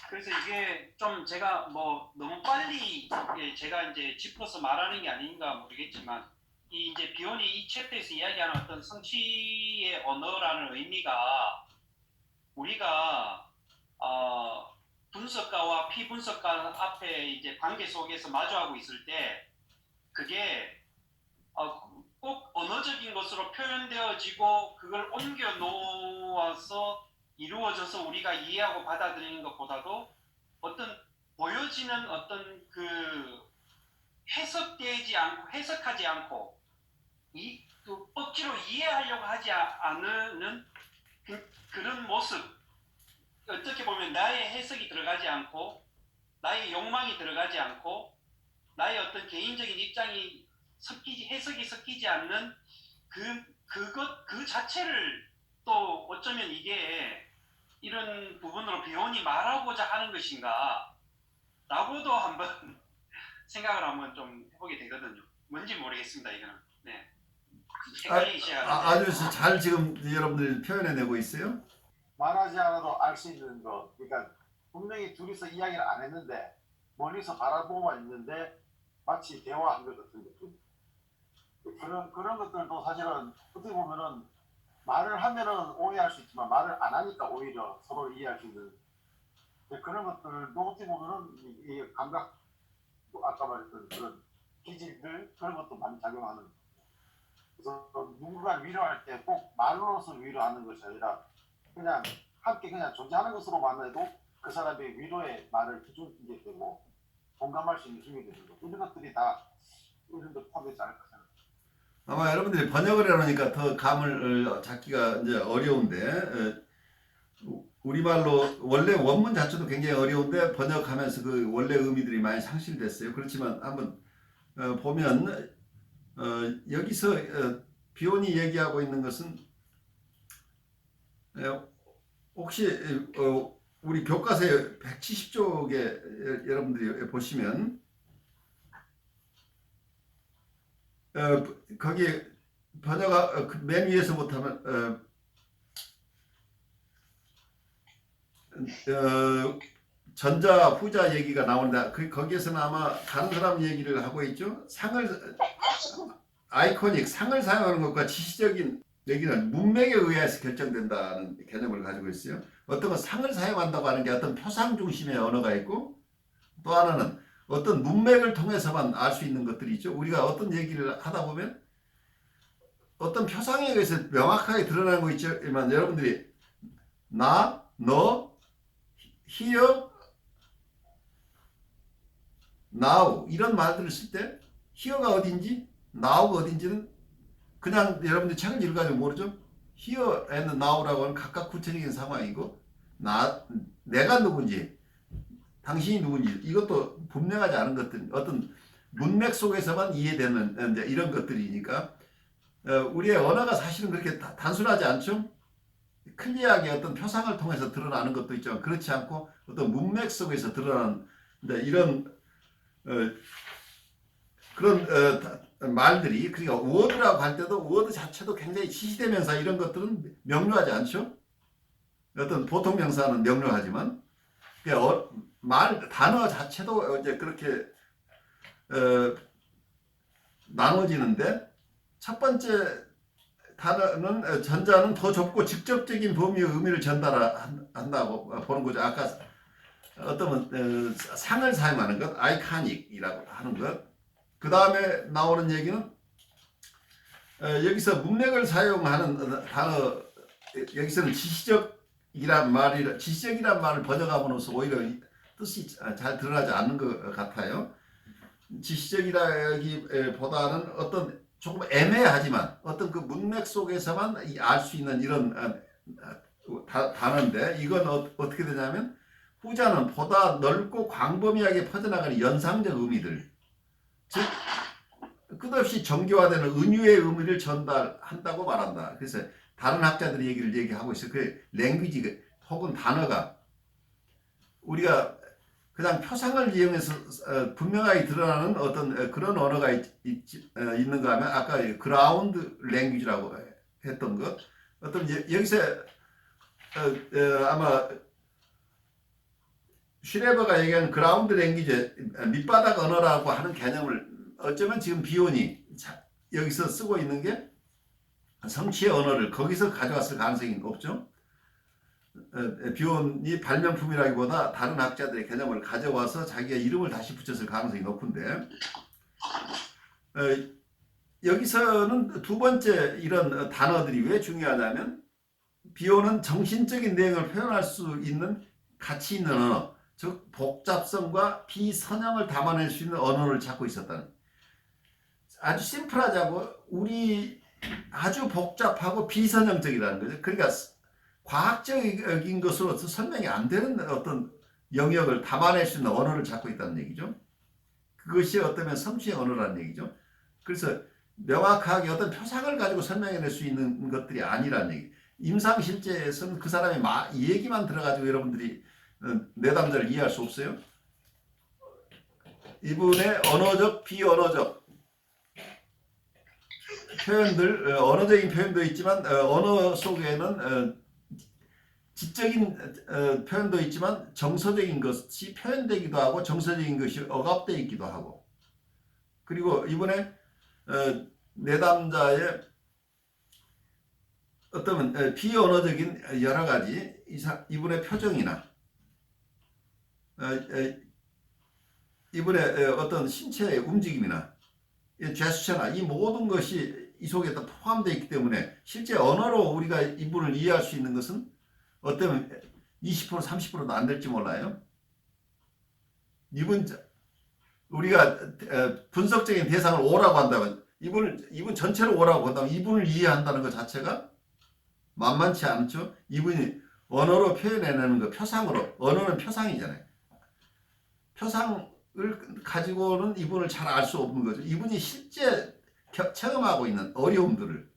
그래서 이게 좀 제가 뭐 너무 빨리 제가 이제 짚어서 말하는 게 아닌가 모르겠지만 이 이제 비혼이 이 챕터에서 이야기하는 어떤 성취의 언어라는 의미가 우리가 분석가와 피분석가 앞에 이제 관계 속에서 마주하고 있을 때 그게 꼭 언어적인 것으로 표현되어지고 그걸 옮겨 놓아서 이루어져서 우리가 이해하고 받아들이는 것보다도 어떤 보여지는 어떤 그 해석하지 않고 그 억지로 이해하려고 하지 않는 그런 모습 어떻게 보면 나의 해석이 들어가지 않고 나의 욕망이 들어가지 않고 나의 어떤 개인적인 입장이 해석이 섞이지 않는 그 자체를 또 어쩌면 이게 이런 부분으로 비혼이 말하고자 하는 것인가 라고도 한번 생각을 한번 좀 해보게 되거든요. 뭔지 모르겠습니다. 이거는. 네. 생각이 아주 잘 지금 여러분들이 표현해내고 있어요. 말하지 않아도 알 수 있는 거. 그러니까 분명히 둘이서 이야기를 안 했는데 멀리서 바라보고만 있는데 마치 대화한 것 같은 느낌. 그런 것들도 사실은 어떻게 보면은 말을 하면은 오해할 수 있지만 말을 안 하니까 오히려 서로 이해할 수 있는 그런 것들도 어떻게 보면은 이 감각 아까 말했던 그런 기질들 그런 것도 많이 작용하는. 그래서 누군가 위로할 때 꼭 말로서 위로하는 것이 아니라 그냥 함께 그냥 존재하는 것으로만 해도 그 사람의 위로의 말을 기준이게 되고 공감할 수 있는 힘이 되는 거. 이런 것들이 다 이런 데 포함되지 않을까 생각합니다. 아마 여러분들이 번역을 해놓으니까 더 감을 잡기가 이제 어려운데 우리말로 원래 원문 자체도 굉장히 어려운데 번역하면서 그 원래 의미들이 많이 상실됐어요. 그렇지만 한번 보면 여기서 비온이 얘기하고 있는 것은 혹시 우리 교과서의 170쪽에 여러분들이 보시면 거기 번역가 맨 위에서부터 전자 후자 얘기가 나오는데 거기에서는 아마 다른 사람 얘기를 하고 있죠. 아이코닉 상을 사용하는 것과 지시적인 얘기는 문맥에 의해서 결정된다는 개념을 가지고 있어요. 어떤 건 상을 사용한다고 하는 게 어떤 표상 중심의 언어가 있고 또 하나는 어떤 문맥을 통해서만 알 수 있는 것들이 있죠. 우리가 어떤 얘기를 하다 보면 어떤 표상에 의해서 명확하게 드러나는 거 있지만 여러분들이 나, 너, here, now 이런 말들을 쓸 때 here가 어딘지 now가 어딘지는 그냥 여러분들이 책을 읽어가지고 모르죠. here and now라고 하는 각각 구체적인 상황이고 내가 누군지 당신이 누군지 이것도 분명하지 않은 것들 어떤 문맥 속에서만 이해되는 이제 이런 것들이니까 우리의 언어가 사실은 그렇게 단순하지 않죠. 클리어하게 어떤 표상을 통해서 드러나는 것도 있지만 그렇지 않고 어떤 문맥 속에서 드러나는 이런 그런 말들이 그러니까 워드라고 할 때도 워드 자체도 굉장히 지시대명사 이런 것들은 명료하지 않죠. 어떤 보통 명사는 명료하지만 단어 자체도 이제 그렇게 나눠지는데 첫 번째 단어는 전자는 더 좁고 직접적인 범위의 의미를 전달한다고 보는 거죠. 아까 어떤 상을 사용하는 것, 아이카닉이라고 하는 것. 그 다음에 나오는 얘기는 여기서 문맥을 사용하는 단어, 여기서는 지시적이란 말을 번역함으로써 오히려 뜻이 잘 드러나지 않는 것 같아요. 지시적이라기보다는 어떤 조금 애매하지만 어떤 그 문맥 속에서만 알 수 있는 이런 단어인데 이건 어떻게 되냐면 후자는 보다 넓고 광범위하게 퍼져나가는 연상적 의미들 즉 끝없이 정교화되는 은유의 의미를 전달한다고 말한다. 그래서 다른 학자들이 얘기하고 있어요. 그 랭귀지 혹은 단어가 우리가 그냥 표상을 이용해서 분명하게 드러나는 어떤 그런 언어가 있는가 하면 아까 그라운드 랭귀지라고 했던 것 어떤 여기서 아마 슈레버가 얘기하는 그라운드 랭귀지 밑바닥 언어라고 하는 개념을 어쩌면 지금 비온이 여기서 쓰고 있는 게 성취의 언어를 거기서 가져왔을 가능성이 높죠. 비온이 발명품이라기보다 다른 학자들의 개념을 가져와서 자기가 이름을 다시 붙였을 가능성이 높은데 여기서는 두 번째 이런 단어들이 왜 중요하냐면 비온은 정신적인 내용을 표현할 수 있는 가치 있는 언어 즉 복잡성과 비선형을 담아낼 수 있는 언어를 찾고 있었다는 아주 심플하자고 우리 아주 복잡하고 비선형적이라는 거죠. 그러니까 과학적인 것으로서 설명이 안 되는 어떤 영역을 담아낼 수 있는 언어를 찾고 있다는 얘기죠. 그것이 어쩌면 성취의 언어라는 얘기죠. 그래서 명확하게 어떤 표상을 가지고 설명해낼 수 있는 것들이 아니라는 얘기. 임상실제에서는 그 사람의 얘기만 들어가지고 여러분들이 내담자를 이해할 수 없어요. 이분의 언어적, 비언어적 표현들, 언어적인 표현도 있지만 언어 속에는 지적인 표현도 있지만 정서적인 것이 표현되기도 하고 정서적인 것이 억압되어 있기도 하고, 그리고 이번에 내담자의 어떤 비언어적인 여러 가지 이분의 표정이나 이분의 어떤 신체의 움직임이나 제스처나 이 모든 것이 이 속에 다 포함되어 있기 때문에 실제 언어로 우리가 이분을 이해할 수 있는 것은 어쩌면 20% 30%도 안 될지 몰라요. 이분 우리가 분석적인 대상을 오라고 한다면 이분 전체를 오라고 한다면 이분을 이해한다는 것 자체가 만만치 않죠. 이분이 언어로 표현해내는 것, 표상으로. 언어는 표상이잖아요. 표상을 가지고는 이분을 잘 알 수 없는 거죠. 이분이 실제 체험하고 있는 어려움들을,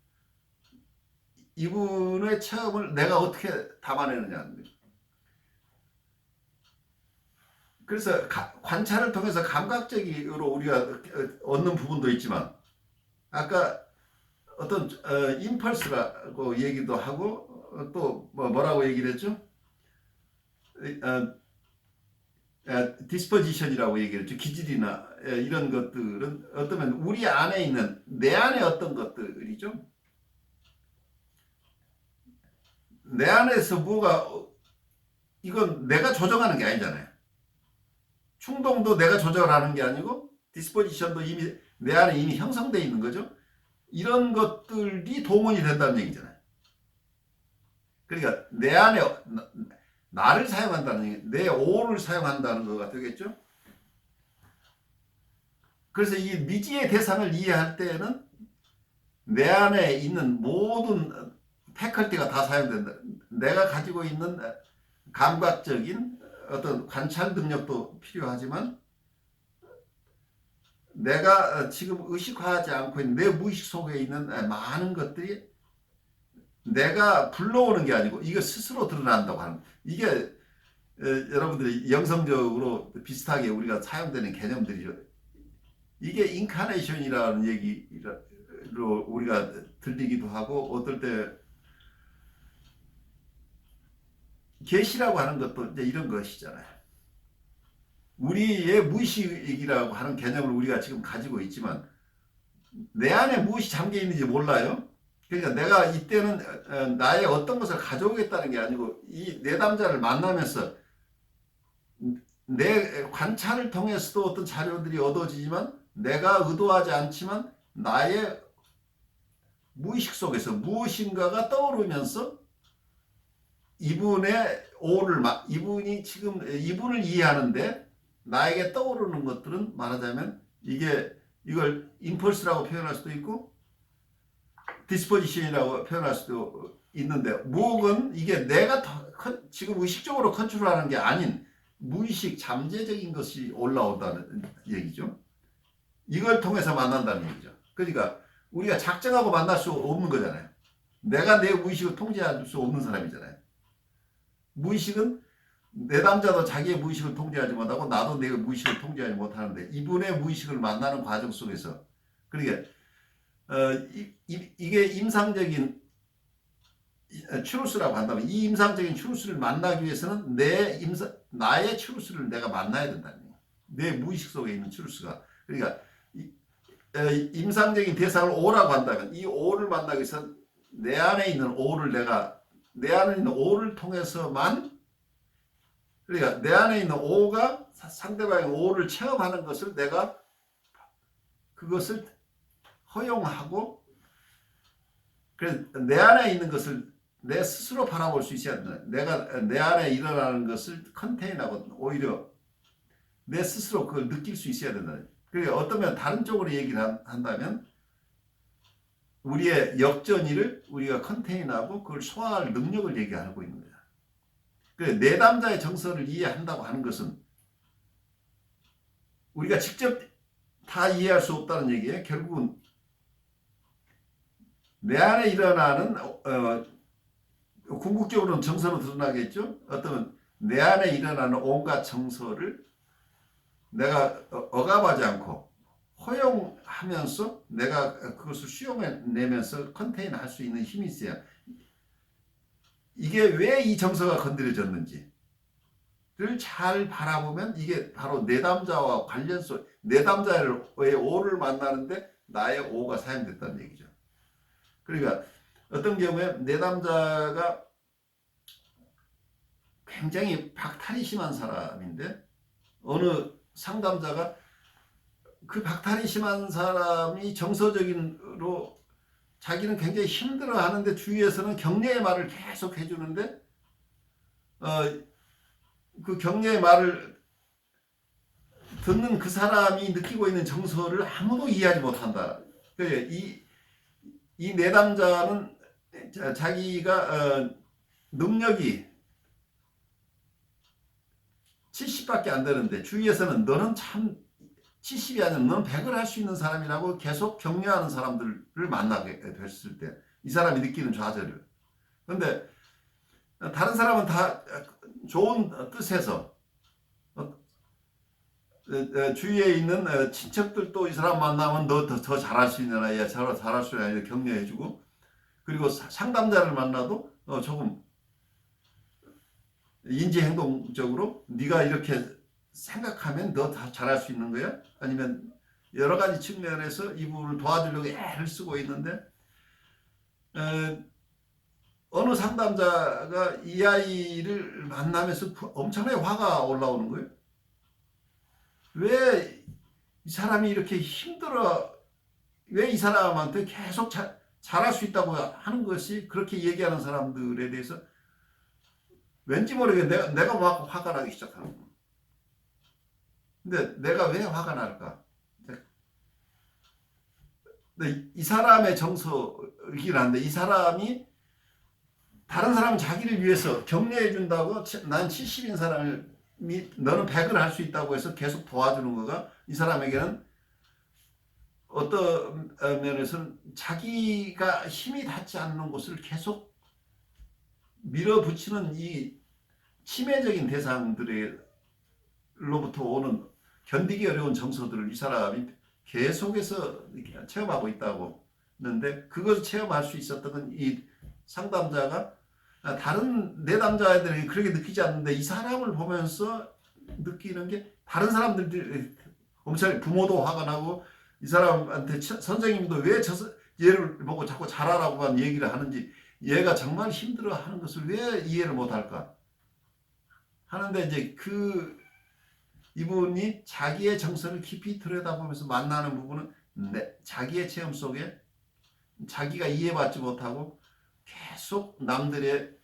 이분의 체험을 내가 어떻게 담아내느냐는 거죠. 그래서 관찰을 통해서 감각적으로 우리가 얻는 부분도 있지만, 아까 어떤 임펄스라고 얘기도 하고 또 뭐라고 얘기를 했죠? 디스포지션이라고 얘기를 했죠. 기질이나 이런 것들은 어쩌면 우리 안에 있는 내 안에 어떤 것들이죠. 내 안에서 이건 내가 조정하는 게 아니잖아요. 충동도 내가 조절하는 게 아니고 디스포지션도 이미 내 안에 이미 형성되어 있는 거죠. 이런 것들이 동원이 된다는 얘기잖아요. 그러니까 내 안에 나를 사용한다는 얘기, 내 오를 사용한다는 거가 되겠죠. 그래서 이 미지의 대상을 이해할 때에는 내 안에 있는 모든 패컬티가 다 사용된다. 내가 가지고 있는 감각적인 어떤 관찰 능력도 필요하지만 내가 지금 의식화하지 않고 있는 내 무의식 속에 있는 많은 것들이 내가 불러오는 게 아니고 이거 스스로 드러난다고 하는, 이게 여러분들이 영성적으로 비슷하게 우리가 사용되는 개념들이죠. 이게 인카네이션이라는 얘기로 우리가 들리기도 하고, 어떨 때 계시라고 하는 것도 이제 이런 것이잖아요. 우리의 무의식이라고 하는 개념을 우리가 지금 가지고 있지만 내 안에 무엇이 잠겨 있는지 몰라요. 그러니까 내가 이때는 나의 어떤 것을 가져오겠다는 게 아니고 이 내담자를 만나면서 내 관찰을 통해서도 어떤 자료들이 얻어지지만 내가 의도하지 않지만 나의 무의식 속에서 무엇인가가 떠오르면서 이분이 지금 이분을 이해하는데 나에게 떠오르는 것들은 말하자면 이걸 임펄스라고 표현할 수도 있고 디스포지션이라고 표현할 수도 있는데, 무엇은 이게 내가 지금 의식적으로 컨트롤하는 게 아닌 무의식 잠재적인 것이 올라온다는 얘기죠. 이걸 통해서 만난다는 얘기죠. 그러니까 우리가 작정하고 만날 수 없는 거잖아요. 내가 내 무의식을 통제할 수 없는 사람이잖아요. 무의식은 내담자도 자기의 무의식을 통제하지 못하고 나도 내 무의식을 통제하지 못하는데, 이분의 무의식을 만나는 과정 속에서, 그러니까 이게 임상적인 추루스라고 한다면 이 임상적인 추루스를 만나기 위해서는 나의 추루스를 내가 만나야 된다는 거예요. 내 무의식 속에 있는 추루스가. 그러니까 임상적인 대상을 오라고 한다면 이 오를 만나기 위해서 내 안에 있는 오를 통해서만, 그러니까 내 안에 있는 오가 상대방의 오를 체험하는 것을 내가 그것을 허용하고, 그래서 내 안에 있는 것을 내 스스로 바라볼 수 있어야 된다. 내가 내 안에 일어나는 것을 컨테인하고 오히려 내 스스로 그걸 느낄 수 있어야 된다. 그러니까 어떠면 다른 쪽으로 얘기를 한다면 우리의 역전이를 우리가 컨테인하고 그걸 소화할 능력을 얘기하고 있는 거야. 그래, 내담자의 정서를 이해한다고 하는 것은 우리가 직접 다 이해할 수 없다는 얘기예요. 결국은 내 안에 일어나는 궁극적으로는 정서로 드러나겠죠. 어떤 내 안에 일어나는 온갖 정서를 내가 억압하지 않고 허용하면서 내가 그것을 수용해내면서 컨테인할 수 있는 힘이 있어야, 이게 왜 이 정서가 건드려졌는지를 잘 바라보면 이게 바로 내담자와 관련소, 내담자의 오를 만나는데 나의 오가 사용됐다는 얘기죠. 그러니까 어떤 경우에 내담자가 굉장히 박탈이 심한 사람인데 어느 상담자가 그 박탈이 심한 사람이 정서적인으로 자기는 굉장히 힘들어 하는데 주위에서는 격려의 말을 계속 해주는데 그 격려의 말을 듣는 그 사람이 느끼고 있는 정서를 아무도 이해하지 못한다. 이 내담자는 자기가 능력이 70밖에 안 되는데 주위에서는 너는 참 70이 아니라 너는 100을 할 수 있는 사람이라고 계속 격려하는 사람들을 만나게 됐을 때 이 사람이 느끼는 좌절을. 그런데 다른 사람은 다 좋은 뜻에서 주위에 있는 친척들도 이 사람 만나면 너 더 잘할 수 있는 아이야, 잘할 수 있는 아이야 격려해주고, 그리고 상담자를 만나도 조금 인지행동적으로 네가 이렇게 생각하면 너 다 잘할 수 있는 거야? 아니면 여러 가지 측면에서 이 부분을 도와주려고 애를 쓰고 있는데 어느 상담자가 이 아이를 만나면서 엄청나게 화가 올라오는 거예요. 왜 이 사람이 이렇게 힘들어, 왜 이 사람한테 계속 잘할 수 있다고 하는 것이, 그렇게 얘기하는 사람들에 대해서 왠지 모르게 내가 막 화가 나기 시작하는 거예요. 근데 내가 왜 화가 날까? 근데 이 사람의 정서이긴 한데, 이 사람이 다른 사람 자기를 위해서 격려해 준다고 난 70인 사람이 너는 100을 할 수 있다고 해서 계속 도와주는 거가 이 사람에게는 어떤 면에서는 자기가 힘이 닿지 않는 곳을 계속 밀어붙이는 이 치매적인 대상들로부터 오는 견디기 어려운 정서들을 이 사람이 계속해서 체험하고 있다고 하는데, 그것을 체험할 수 있었던 건 이 상담자가 다른 내담자들이 그렇게 느끼지 않는데 이 사람을 보면서 느끼는 게, 다른 사람들이 엄청 부모도 화가 나고 이 사람한테 선생님도 왜 얘를 보고 자꾸 잘하라고만 얘기를 하는지, 얘가 정말 힘들어하는 것을 왜 이해를 못할까 하는데, 이제 이분이 자기의 정서를 깊이 들여다보면서 만나는 부분은 자기의 체험 속에 자기가 이해받지 못하고 계속 남들의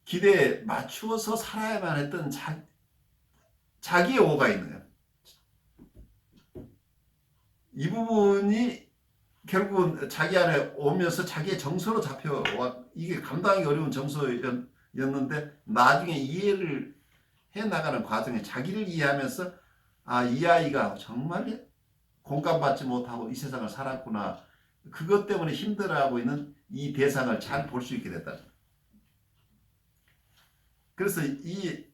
기대에 맞추어서 살아야만 했던 자기의 오가 있는 거예요. 이 부분이 결국은 자기 안에 오면서 자기의 정서로 잡혀와, 이게 감당하기 어려운 정서였는데 나중에 이해를 해나가는 과정에 자기를 이해하면서 이 아이가 정말 공감받지 못하고 이 세상을 살았구나, 그것 때문에 힘들어하고 있는 이 대상을 잘 볼 수 있게 됐다. 그래서 이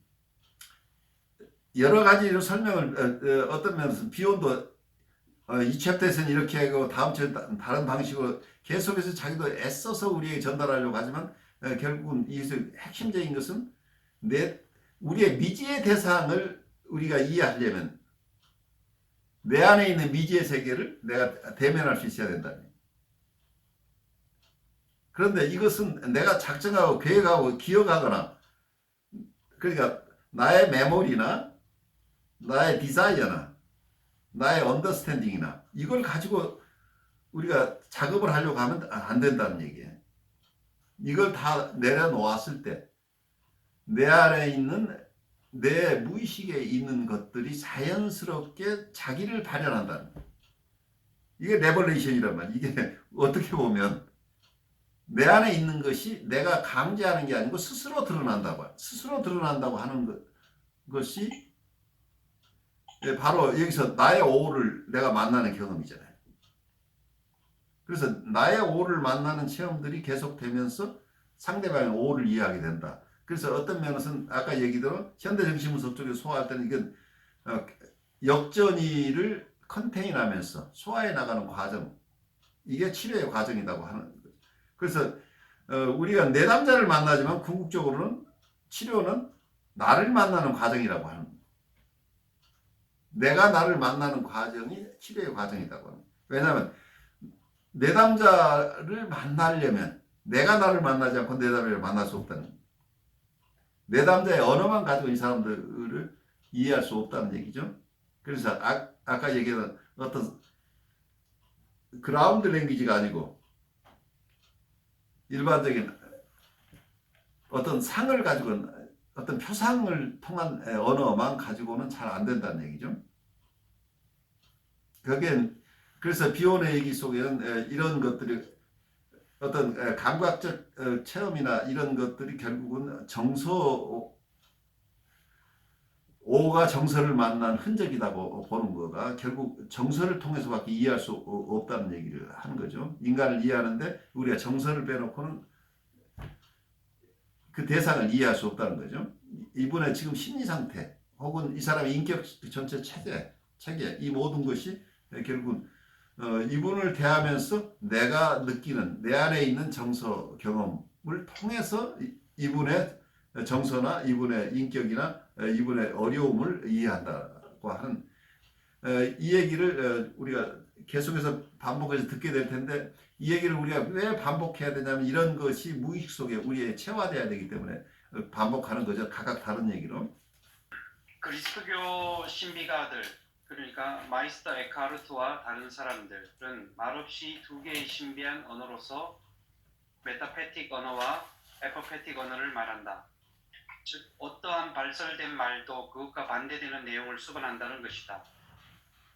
여러 가지로 설명을 어떤 면에서 비욘도 이 챕터에서는 이렇게 하고 다음 챕터 다른 방식으로 계속해서 자기도 애써서 우리에게 전달하려고 하지만 결국은 여기서 핵심적인 것은 우리의 미지의 대상을 우리가 이해하려면 내 안에 있는 미지의 세계를 내가 대면할 수 있어야 된다. 그런데 이것은 내가 작정하고 계획하고 기억하거나, 그러니까 나의 메모리나 나의 디자이어나 나의 언더스탠딩이나 이걸 가지고 우리가 작업을 하려고 하면 안 된다는 얘기예요. 이걸 다 내려놓았을 때 내 안에 있는 내 무의식에 있는 것들이 자연스럽게 자기를 발현한다는 거예요. 이게 레버레이션이란 말이야. 이게 어떻게 보면 내 안에 있는 것이 내가 강제하는 게 아니고 스스로 드러난다고 하는 것이 바로 여기서 나의 오를 내가 만나는 경험이잖아요. 그래서 나의 오를 만나는 체험들이 계속되면서 상대방의 오를 이해하게 된다. 그래서 어떤 면에서는 아까 얘기대로 현대정신분석 쪽에 소화할 때는 이건 역전이를 컨테인하면서 소화해 나가는 과정, 이게 치료의 과정이라고 하는 거죠. 그래서 우리가 내담자를 만나지만 궁극적으로는 치료는 나를 만나는 과정이라고 하는 거예요. 내가 나를 만나는 과정이 치료의 과정이라고 합니다. 왜냐하면 내담자를 만나려면 내가 나를 만나지 않고 내담자를 만날 수 없다는 거예요. 내담자의 언어만 가지고 이 사람들을 이해할 수 없다는 얘기죠. 그래서 아까 얘기한 어떤 그라운드 랭귀지가 아니고 일반적인 어떤 상을 가지고 어떤 표상을 통한 언어만 가지고는 잘 안 된다는 얘기죠. 그게 그래서 비혼의 얘기 속에는 이런 것들이 어떤 감각적 체험이나 이런 것들이 결국은 오가 정서를 만난 흔적이라고 보는 거가 결국 정서를 통해서밖에 이해할 수 없다는 얘기를 하는 거죠. 인간을 이해하는데 우리가 정서를 빼놓고는 그 대상을 이해할 수 없다는 거죠. 이분의 지금 심리 상태 혹은 이 사람의 인격 전체 체계 이 모든 것이 결국은 이분을 대하면서 내가 느끼는 내 안에 있는 정서 경험을 통해서 이분의 정서나 이분의 인격이나 이분의 어려움을 이해한다고 하는 이 얘기를 우리가 계속해서 반복해서 듣게 될 텐데 이 얘기를 우리가 왜 반복해야 되냐면 이런 것이 무의식 속에 우리의 체화돼야 되기 때문에 반복하는 거죠. 각각 다른 얘기로. 그리스도교 신비가들 그러니까 마이스터 에카르트와 다른 사람들은 말없이 두 개의 신비한 언어로서 메타패틱 언어와 에퍼패틱 언어를 말한다. 즉 어떠한 발설된 말도 그것과 반대되는 내용을 수반한다는 것이다.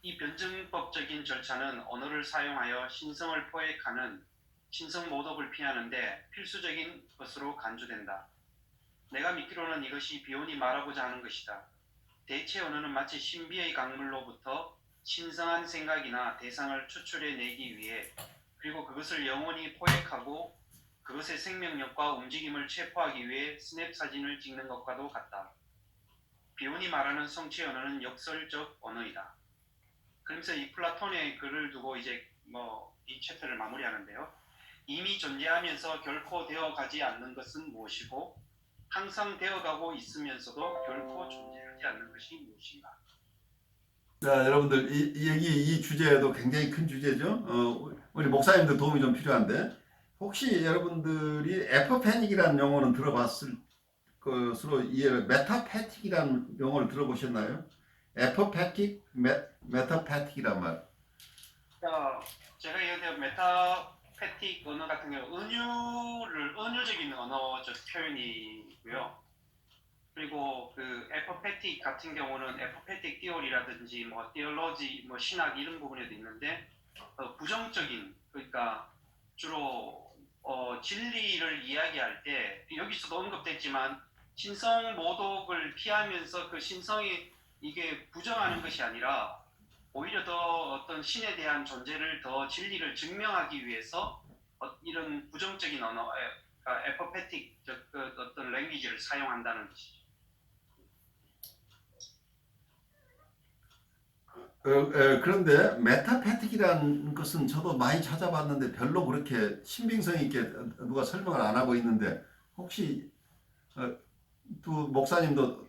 이 변증법적인 절차는 언어를 사용하여 신성을 포획하는 신성 모독을 피하는데 필수적인 것으로 간주된다. 내가 믿기로는 이것이 비온이 말하고자 하는 것이다. 대체 언어는 마치 신비의 강물로부터 신성한 생각이나 대상을 추출해내기 위해 그리고 그것을 영원히 포획하고 그것의 생명력과 움직임을 체포하기 위해 스냅 사진을 찍는 것과도 같다. 비온이 말하는 성취 언어는 역설적 언어이다. 그러면서 이 플라톤의 글을 두고 이제 이 챕터를 마무리하는데요. 이미 존재하면서 결코 되어가지 않는 것은 무엇이고 항상 되어가고 있으면서도 결코 존재하지 않는 것이 무엇인가. 자, 여러분들 이 주제도 굉장히 큰 주제죠. 우리 목사님들 도움이 좀 필요한데 혹시 여러분들이 에퍼패닉이라는 용어는 들어봤을 것으로 메타패틱이라는 용어를 들어보셨나요? 에퍼패틱, 메타패틱이란 말. 제가 여기 메타패틱 언어 같은 경우 은유적인 언어적 표현이고요. 그리고 그 에퍼패틱 같은 경우는 에퍼패틱 티오리라든지 티올로지 신학 이런 부분에도 있는데 부정적인 그러니까 주로 진리를 이야기할 때 여기서도 언급됐지만 신성 모독을 피하면서 그 신성이 이게 부정하는 것이 아니라 오히려 더 어떤 신에 대한 존재를 더 진리를 증명하기 위해서 이런 부정적인 언어, 에퍼패틱 어떤 랭귀지를 사용한다는 것이죠. 그런데 메타패틱이라는 것은 저도 많이 찾아봤는데 별로 그렇게 신빙성 있게 누가 설명을 안 하고 있는데 혹시 두 목사님도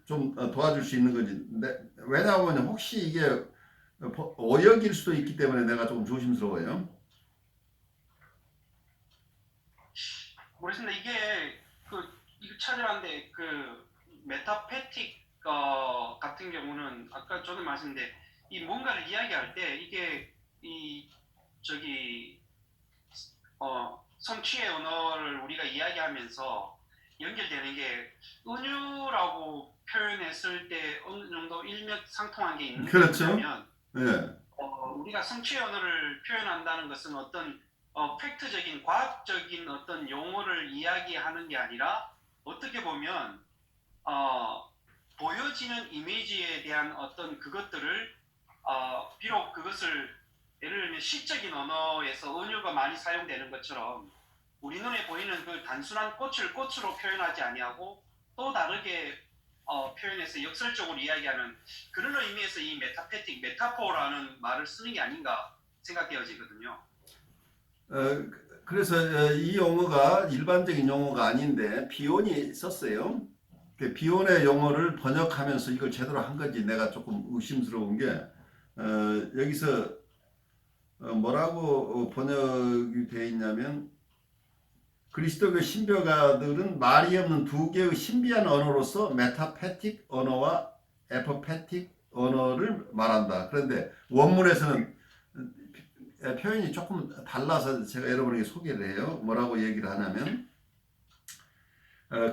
좀 도와줄 수 있는 건지. 왜냐하면 혹시 이게 오역일 수도 있기 때문에 내가 조금 조심스러워요. 모르겠습니다. 이게 이거 찾아봤는데 메타패틱 같은 경우는 아까 저도 말씀드린 이 뭔가를 이야기할 때 이게 성취의 언어를 우리가 이야기하면서 연결되는 게 은유라고 표현했을 때 어느 정도 일맥상통한 게 있는 그렇죠. 거냐면 예. 우리가 성취의 언어를 표현한다는 것은 어떤 팩트적인 과학적인 어떤 용어를 이야기하는 게 아니라 어떻게 보면 보여지는 이미지에 대한 어떤 그것들을 비록 그것을 예를 들면 시적인 언어에서 은유가 많이 사용되는 것처럼 우리 눈에 보이는 그 단순한 꽃을 꽃으로 표현하지 아니하고 또 다르게 표현해서 역설적으로 이야기하는 그런 의미에서 이 메타페틱, 메타포라는 말을 쓰는 게 아닌가 생각되어지거든요. 그래서 이 용어가 일반적인 용어가 아닌데 비온이 썼어요. 그 비온의 용어를 번역하면서 이걸 제대로 한 건지 내가 조금 의심스러운 게 여기서 뭐라고 번역이 되어 있냐면 그리스도교 신비가들은 말이 없는 두 개의 신비한 언어로서 메타페틱 언어와 에포페틱 언어를 말한다. 그런데 원문에서는 표현이 조금 달라서 제가 여러분에게 소개를 해요. 뭐라고 얘기를 하냐면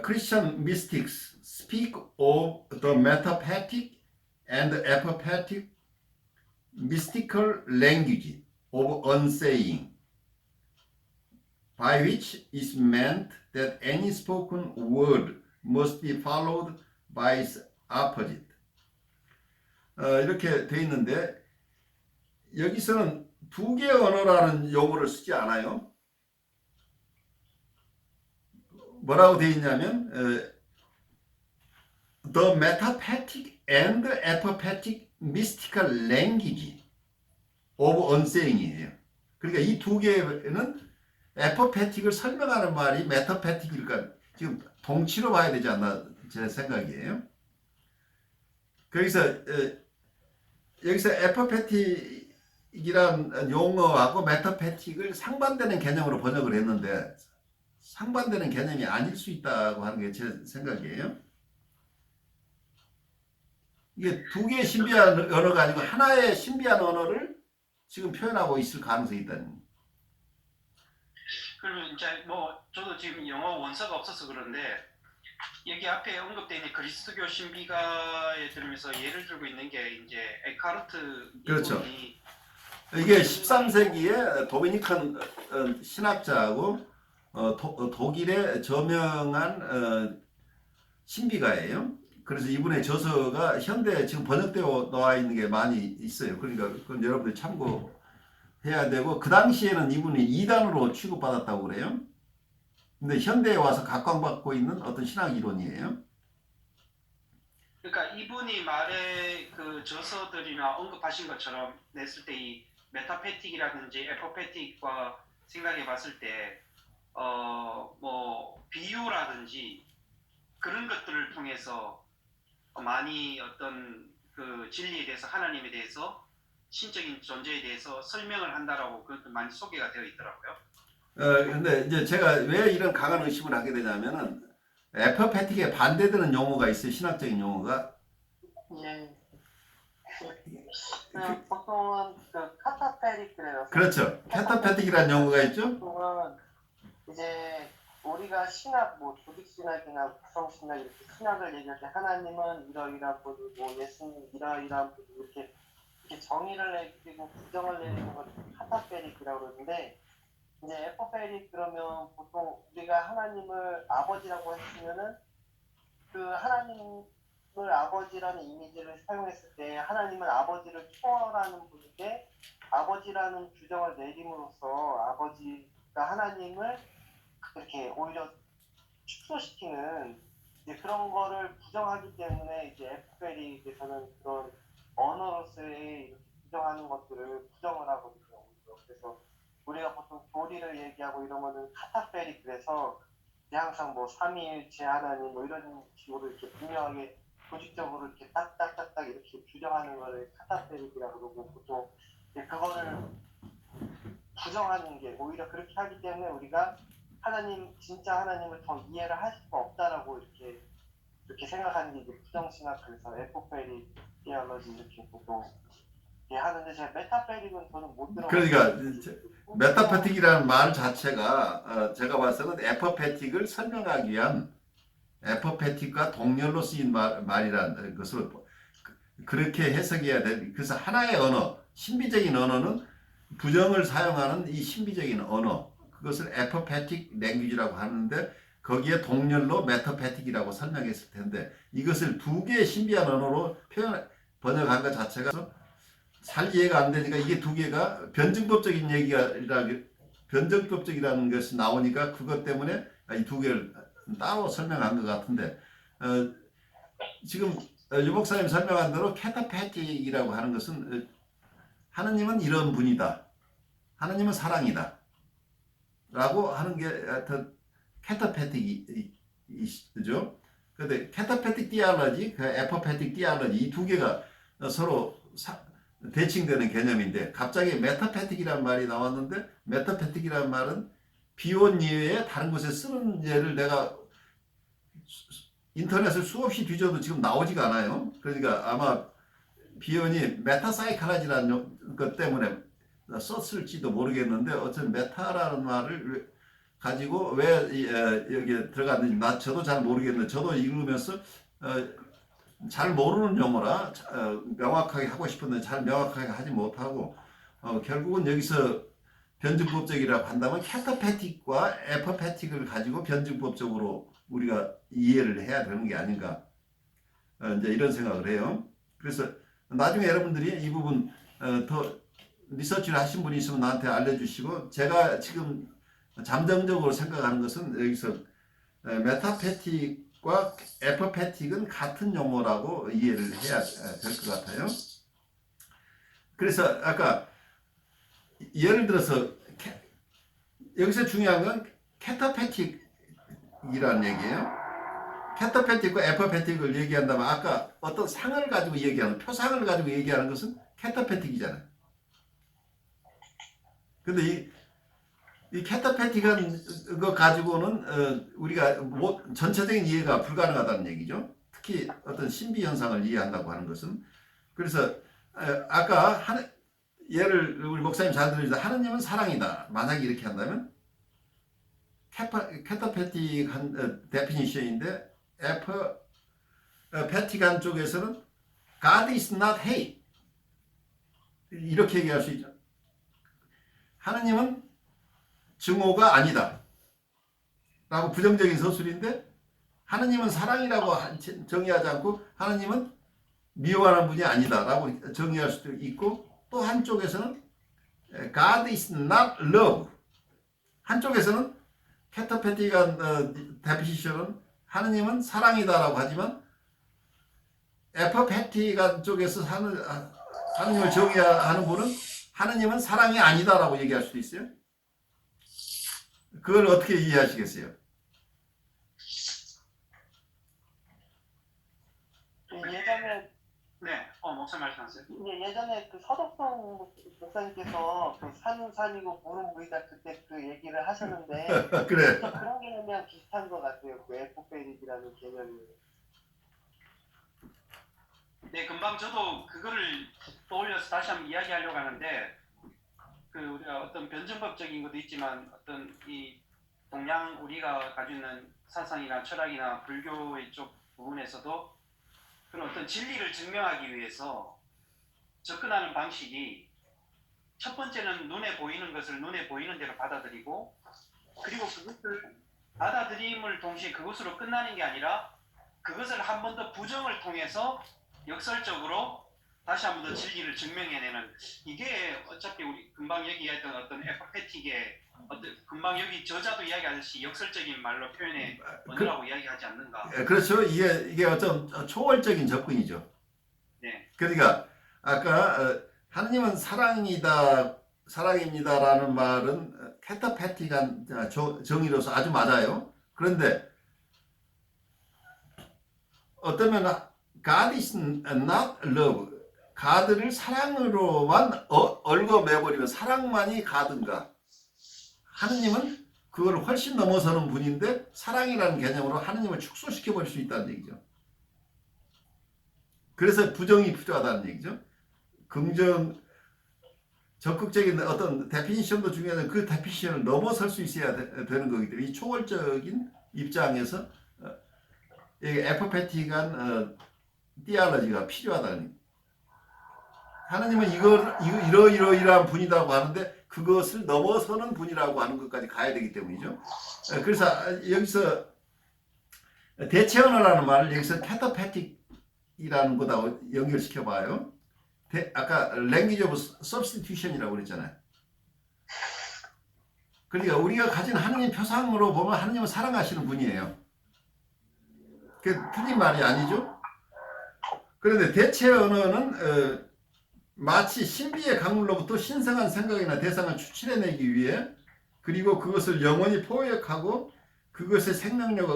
Christian mystics speak of the metaphatic and epipatic mystical language of unsaying, by which is meant that any spoken word must be followed by its opposite. 이렇게 돼 있는데 여기서는 두 개의 언어라는 용어를 쓰지 않아요. 뭐라고 돼 있냐면 The metaphatic and epipatic mystical language of unsaying이에요. 그러니까 이 두 개는 에포패틱을 설명하는 말이 메타패틱일까 지금 동치로 봐야 되지 않나 제 생각이에요. 여기서 에포패틱이란 용어하고 메타패틱을 상반되는 개념으로 번역을 했는데 상반되는 개념이 아닐 수 있다고 하는 게 제 생각이에요. 이게 두 개의 신비한 언어가 아니고 하나의 신비한 언어를 지금 표현하고 있을 가능성이 있다는. 그러면 이제 저도 지금 영어 원서가 없어서 그런데 여기 앞에 언급되어 있는 그리스도교 신비가에 들으면서 예를 들고 있는 게 이제 에카르트 그렇죠. 이분이 이게 13세기에 도미니칸 신학자하고 독일의 저명한 신비가예요. 그래서 이분의 저서가 현대에 지금 번역되어 나와 있는 게 많이 있어요. 그러니까 그건 여러분들 참고해야 되고 그 당시에는 이분이 이단으로 취급받았다고 그래요. 근데 현대에 와서 각광받고 있는 어떤 신학 이론이에요. 그러니까 이분이 말의 그 저서들이나 언급하신 것처럼 냈을 때 이 메타패틱이라든지 에포패틱과 생각해 봤을 때 비유라든지 그런 것들을 통해서 많이 어떤 그 진리에 대해서 하나님에 대해서 신적인 존재에 대해서 설명을 한다라고 그것도 많이 소개가 되어 있더라고요. 근데 이제 제가 왜 이런 강한 의심을 하게 되냐면은 에퍼패틱에 반대되는 용어가 있어요. 신학적인 용어가. 예. 보통은 그 카타페릭이라고. 그렇죠. 캐타패틱이라는 용어가 있죠. 보통은 이제 우리가 신학, 조직 신학이나 구성 신학 이렇게 신학을 얘기할 때 하나님은 이러이러한 분이고 예수님 이러이러한 분이고 이렇게 정의를 내리고 규정을 내리는 걸 카타페릭이라고 그러는데 이제 에포페릭 그러면 보통 우리가 하나님을 아버지라고 했으면은 그 하나님을 아버지라는 이미지를 사용했을 때 하나님은 아버지를 초월하는 분인데 아버지라는 규정을 내림으로써 아버지가 하나님을 그렇게 오히려 축소시키는 이제 그런 거를 부정하기 때문에 이제 에포페릭에서는 그런 언어로서의 이렇게 부정하는 것들을 부정을 하거든요. 그래서 우리가 보통 교리를 얘기하고 이런 거는 카타페릭 그래서 항상 삼위일체 하나님 이런 식으로 이렇게 분명하게 조직적으로 이렇게 딱딱딱딱 이렇게 규정하는 거를 카타페릭이라고 그러고 보통 그거를 부정하는 게 오히려 그렇게 하기 때문에 우리가 하나님 진짜 하나님을 더 이해를 할 수가 없다라고 이렇게 생각하는 게 이제 부정신학 그래서 에포페릭 디알러지 이렇게 보통 하는데 제가 메타페릭은 저는 못 들어. 그러니까 메타패틱이라는 말 자체가 제가 봐서는 에퍼패틱을 설명하기 위한 에퍼패틱과 동렬로 쓰인 말이라는 것을 그렇게 해석해야 돼. 그래서 하나의 언어, 신비적인 언어는 부정을 사용하는 이 신비적인 언어, 그것을 에퍼패틱 랭귀지라고 하는데 거기에 동렬로 메터패틱이라고 설명했을 텐데 이것을 두 개의 신비한 언어로 번역한 것 자체가 잘 이해가 안 되니까 이게 두 개가 변증법적이라는 것이 나오니까 그것 때문에 이 두 개를 따로 설명한 것 같은데 지금 유 목사님 설명한 대로 캐타패틱이라고 하는 것은 하느님은 이런 분이다. 하느님은 사랑이다. 라고 하는 게 더 캐타패틱이죠. 그런데 캐타패틱 디알러지, 그 에퍼패틱 디알러지 이 두 개가 서로 대칭되는 개념인데 갑자기 메타패틱이라는 말이 나왔는데 메타패틱이라는 말은 비혼 이외에 다른 곳에 쓰는 예를 내가 인터넷을 수없이 뒤져도 지금 나오지가 않아요. 그러니까 아마 비혼이 메타사이칼라지라는 것 때문에 썼을지도 모르겠는데 어쨌든 메타라는 말을 가지고 왜 여기에 들어갔는지 저도 잘 모르겠는데 저도 읽으면서 잘 모르는 용어라 명확하게 하고 싶었는데 잘 명확하게 하지 못하고 결국은 여기서 변증법적이라고 한다면 캐타패틱과 에퍼패틱을 가지고 변증법적으로 우리가 이해를 해야 되는 게 아닌가 이제 이런 생각을 해요. 그래서 나중에 여러분들이 이 부분 더 리서치를 하신 분이 있으면 나한테 알려주시고 제가 지금 잠정적으로 생각하는 것은 여기서 메타패틱과 에퍼패틱은 같은 용어라고 이해를 해야 될 것 같아요. 그래서 아까 예를 들어서 여기서 중요한 건 캐타패틱이라는 얘기예요. 캐타패틱과 에퍼패틱을 얘기한다면 아까 어떤 상을 가지고 얘기하는 표상을 가지고 얘기하는 것은 캐타패틱이잖아요. 근데 이 캐타패틱한 거 가지고는 우리가 전체적인 이해가 불가능하다는 얘기죠. 특히 어떤 신비 현상을 이해한다고 하는 것은. 그래서 아까 예를 우리 목사님 잘 들으시다 하느님은 사랑이다. 만약에 이렇게 한다면 캐타패틱한 데피니션인데 에퍼패틱한 쪽에서는 God is not hate 이렇게 얘기할 수 있죠. 하느님은 증오가 아니다 라고 부정적인 서술인데 하느님은 사랑이라고 정의하지 않고 하느님은 미워하는 분이 아니다 라고 정의할 수도 있고 또 한쪽에서는 God is not love 한쪽에서는 캐타패틱한 데피니션은 하느님은 사랑이다 라고 하지만 에퍼패틱한 쪽에서 하느님을 정의하는 분은 하느님은 사랑이 아니다 라고 얘기할 수도 있어요. 그걸 어떻게 이해하시겠어요? 예전에 네, 목사님 말씀하세요. 예전에 그 서덕성 목사님께서 그 산이고 물은 물이다 그때 그 얘기를 하셨는데 그래. 그런 개념이랑 비슷한 것 같아요. 그 에포페릭이라는 개념이. 네, 금방 저도 그거를 떠올려서 다시 한번 이야기하려고 하는데 그 우리가 어떤 변증법적인 것도 있지만 어떤 이 동양 우리가 가지고 있는 사상이나 철학이나 불교의 쪽 부분에서도 그런 어떤 진리를 증명하기 위해서 접근하는 방식이 첫 번째는 눈에 보이는 것을 눈에 보이는 대로 받아들이고 그리고 그것을 받아들임을 동시에 그것으로 끝나는 게 아니라 그것을 한 번 더 부정을 통해서 역설적으로 다시 한 번 더 진리를 증명해내는 이게 어차피 우리 금방 얘기했던 어떤 에퍼패틱의 어떤 금방 여기 저자도 이야기하듯이 역설적인 말로 표현해 언어라고 이야기하지 않는가. 그렇죠. 이게 어떤 초월적인 접근이죠. 네. 그러니까 아까 하느님은 사랑입니다라는 말은 캐타패틱한 정의로서 아주 맞아요. 그런데 어쩌면 God is not love. 가드를 사랑으로만 얽어매버리면 사랑만이 가든가. 하느님은 그걸 훨씬 넘어서는 분인데 사랑이라는 개념으로 하느님을 축소시켜버릴 수 있다는 얘기죠. 그래서 부정이 필요하다는 얘기죠. 적극적인 어떤 데피니션도 중요한데 그 데피니션을 넘어설 수 있어야 되는 거기 때문에 이 초월적인 입장에서 에퍼패틱한 디알러지가 필요하다는 하나님은 이러이러이러한 분이라고 하는데 그것을 넘어서는 분이라고 하는 것까지 가야 되기 때문이죠. 그래서 여기서 대체 언어라는 말을 여기서 캐터패틱이라는 거다 연결시켜 봐요. 아까 language of substitution이라고 그랬잖아요. 그러니까 우리가 가진 하느님 표상으로 보면 하느님은 사랑하시는 분이에요. 그 틀린 말이 아니죠. 그런데 대체 언어는 마치 신비의 강물로부터 신성한 생각이나 대상을 추출해내기 위해 그리고 그것을 영원히 포획하고 그것의 생명력과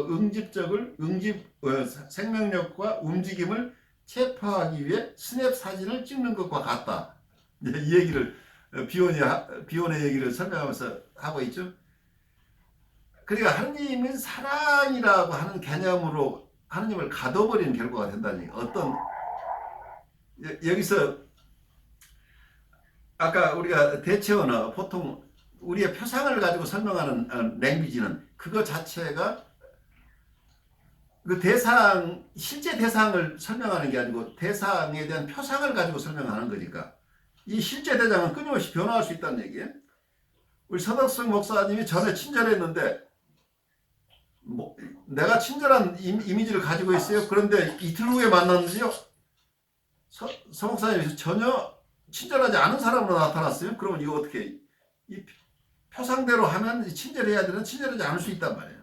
움직임을 체포하기 위해 스냅 사진을 찍는 것과 같다. 이 얘기를 비혼의 얘기를 설명하면서 하고 있죠. 그러니까 하느님은 사랑이라고 하는 개념으로 하느님을 가둬버리는 결과가 된다는 얘기. 여기서 아까 우리가 대체 언어 보통 우리의 표상을 가지고 설명하는 랭귀지는 그거 자체가 그 실제 대상을 설명하는 게 아니고 대상에 대한 표상을 가지고 설명하는 거니까 이 실제 대상은 끊임없이 변화할 수 있다는 얘기예요. 우리 서덕성 목사님이 전에 친절했는데 내가 친절한 이미지를 가지고 있어요. 그런데 이틀 후에 만났는데요. 서 목사님이 전혀 친절하지 않은 사람으로 나타났어요. 그러면 이거 어떻게 이 표상대로 하면 친절해야 되는 친절하지 않을 수 있단 말이에요.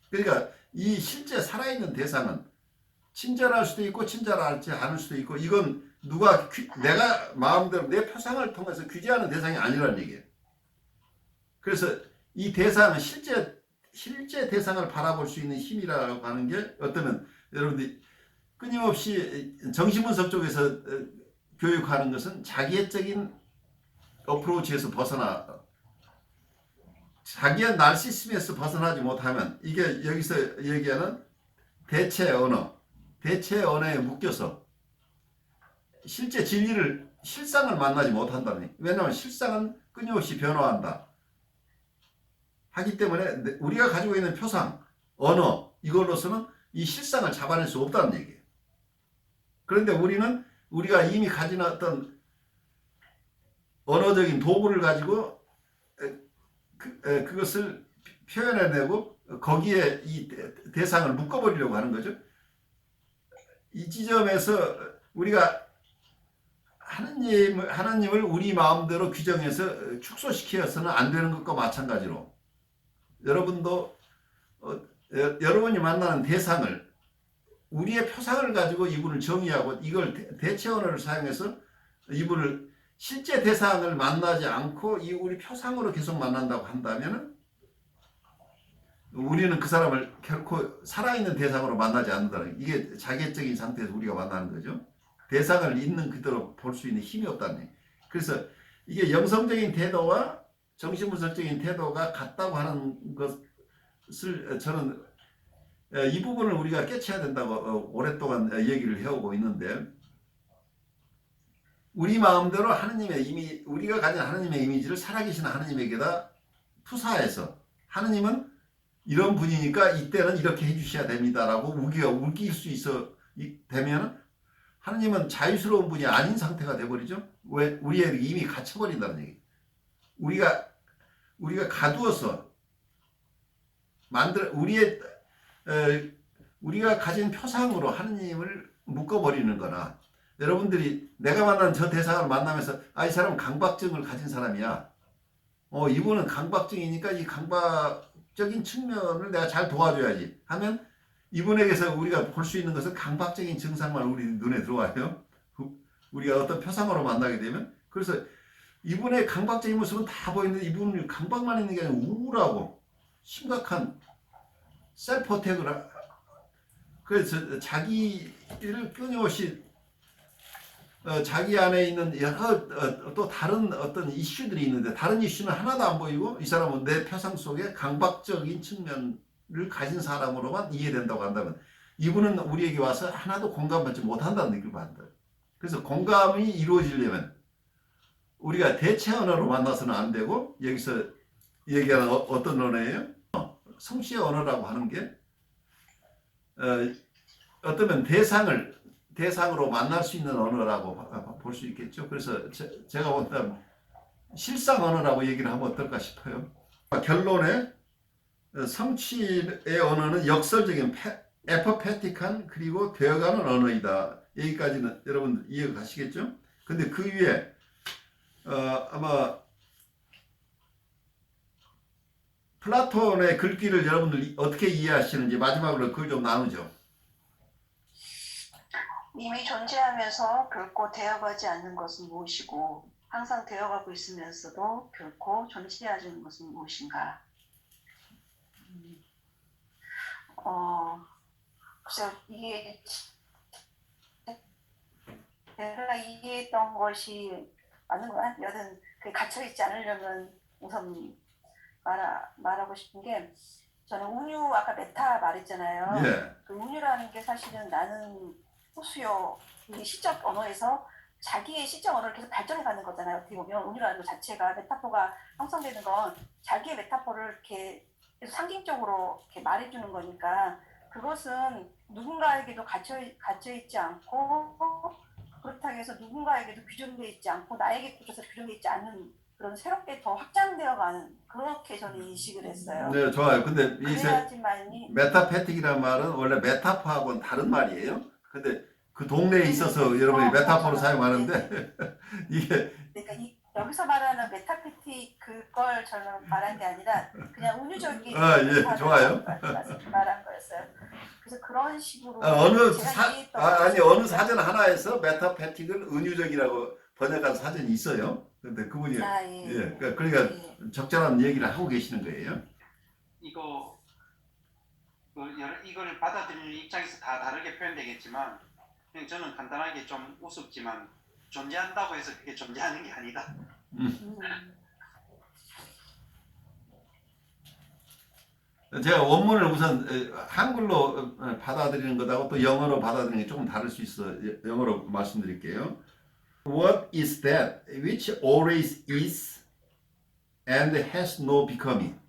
그러니까 이 실제 살아있는 대상은 친절할 수도 있고 친절하지 않을 수도 있고 이건 내가 마음대로 내 표상을 통해서 규제하는 대상이 아니라는 얘기예요. 그래서 이 대상은 실제 대상을 바라볼 수 있는 힘이라고 하는 게 어떠면 여러분들이 끊임없이 정신분석 쪽에서 교육하는 것은 자기애적인 어프로치에서 자기의 나르시즘에서 벗어나지 못하면 이게 여기서 얘기하는 대체 언어에 묶여서 실제 실상을 만나지 못한다는 얘기. 왜냐하면 실상은 끊임없이 변화한다. 하기 때문에 우리가 가지고 있는 표상, 언어 이걸로서는 이 실상을 잡아낼 수 없다는 얘기예요. 그런데 우리가 이미 가진 어떤 언어적인 도구를 가지고 그것을 표현해내고 거기에 이 대상을 묶어버리려고 하는 거죠. 이 지점에서 우리가 하나님을 우리 마음대로 규정해서 축소시켜서는 안 되는 것과 마찬가지로 여러분도 여러분이 만나는 대상을 우리의 표상을 가지고 이분을 정의하고 이걸 대체 언어를 사용해서 이분을 실제 대상을 만나지 않고 우리 표상으로 계속 만난다고 한다면 우리는 그 사람을 결코 살아있는 대상으로 만나지 않는다는 이게 자객적인 상태에서 우리가 만나는 거죠. 대상을 있는 그대로 볼 수 있는 힘이 없다는 얘기. 그래서 이게 영성적인 태도와 정신분석적인 태도가 같다고 하는 것을 저는 이 부분을 우리가 깨쳐야 된다고 오랫동안 얘기를 해오고 있는데 우리 마음대로 우리가 가진 하나님의 이미지를 살아계신 하나님에게다 투사해서 하나님은 이런 분이니까 이때는 이렇게 해주셔야 됩니다라고 우길 수 되면 하나님은 자유스러운 분이 아닌 상태가 돼버리죠. 왜? 우리에게 이미 갇혀버린다는 얘기. 우리가 가두어서 우리가 가진 표상으로 하나님을 묶어버리는 거나 여러분들이 내가 만난 저 대상을 만나면서 이 사람은 강박증을 가진 사람이야. 이분은 강박증이니까 이 강박적인 측면을 내가 잘 도와줘야지 하면 이분에게서 우리가 볼 수 있는 것은 강박적인 증상만 우리 눈에 들어와요. 우리가 어떤 표상으로 만나게 되면 그래서 이분의 강박적인 모습은 다 보이는데 이분은 강박만 있는 게 아니라 우울하고 심각한 셀프 어택을 그래서 자기를 끊임없이 자기 안에 있는 여러 또 다른 어떤 이슈들이 있는데 다른 이슈는 하나도 안 보이고 이 사람은 내 표상 속에 강박적인 측면을 가진 사람으로만 이해된다고 한다면 이분은 우리에게 와서 하나도 공감받지 못한다는 느낌을 받는다. 그래서 공감이 이루어지려면 우리가 대체 언어로 만나서는 안 되고 여기서 얘기하는 어떤 언어예요? 성취의 언어라고 하는 게 어쩌면 대상을 대상으로 만날 수 있는 언어라고 볼 수 있겠죠. 그래서 제가 본다면 실상 언어라고 얘기를 하면 어떨까 싶어요. 결론에 성취의 언어는 역설적인 에퍼패틱한 그리고 되어가는 언어이다. 여기까지는 여러분 이해가 가시겠죠? 근데 그 위에 아마 플라톤의 글귀를 여러분들 어떻게 이해하시는지 마지막으로 그걸 좀 나누죠. 이미 존재하면서 결코 되어가지 않는 것은 무엇이고 항상 되어가고 있으면서도 결코 존재하지 않는 것은 무엇인가. 글쎄요, 이게 내가 이해했던 것이 맞는 거야? 여튼 그 갇혀있지 않으려면 우선 말하고 싶은 게 저는 운유 아까 메타 말했잖아요. 예. 그 운유라는 게 사실은 나는 호수요 이 시적 언어에서 자기의 시적 언어를 계속 발전해가는 거잖아요. 어떻게 보면 운유라는 것 자체가 메타포가 형성되는 건 자기의 메타포를 이렇게 계속 상징적으로 이렇게 말해주는 거니까 그것은 누군가에게도 갇혀있지 않고 그렇다고 해서 누군가에게도 규정되어 있지 않고 나에게 꽂혀서 규정되어 있지 않는 그런 새롭게 더 확장되어가는 그렇게 저는 인식을 했어요. 네, 좋아요. 근데 이 그래야지만이 메타패틱이라는 말은 원래 메타포하고는 다른 말이에요. 근데 그 동네에 있어서 여러분이 메타포로 사용하는데 이게 그러니까 여기서 말하는 메타패틱 그걸 저는 말한 게 아니라 그냥 운유적인 예, 좋아요. 말한 거였어요. 그래서 그런 식으로 어느 제가 이해했던 어느 사전 하나에서 메타패틱을 은유적이라고 번역한 사전이 있어요. 근데 그분이 예. 그러니까 예. 적절한 얘기를 하고 계시는 거예요. 이걸 받아들이는 입장에서 다 다르게 표현되겠지만 그냥 저는 간단하게 좀 우습지만 존재한다고 해서 그게 존재하는 게 아니다. 제가 원문을 우선 한글로 받아들이는 것하고 또 영어로 받아들이는 게 조금 다를 수 있어. 영어로 말씀드릴게요. What is that which always is and has no becoming?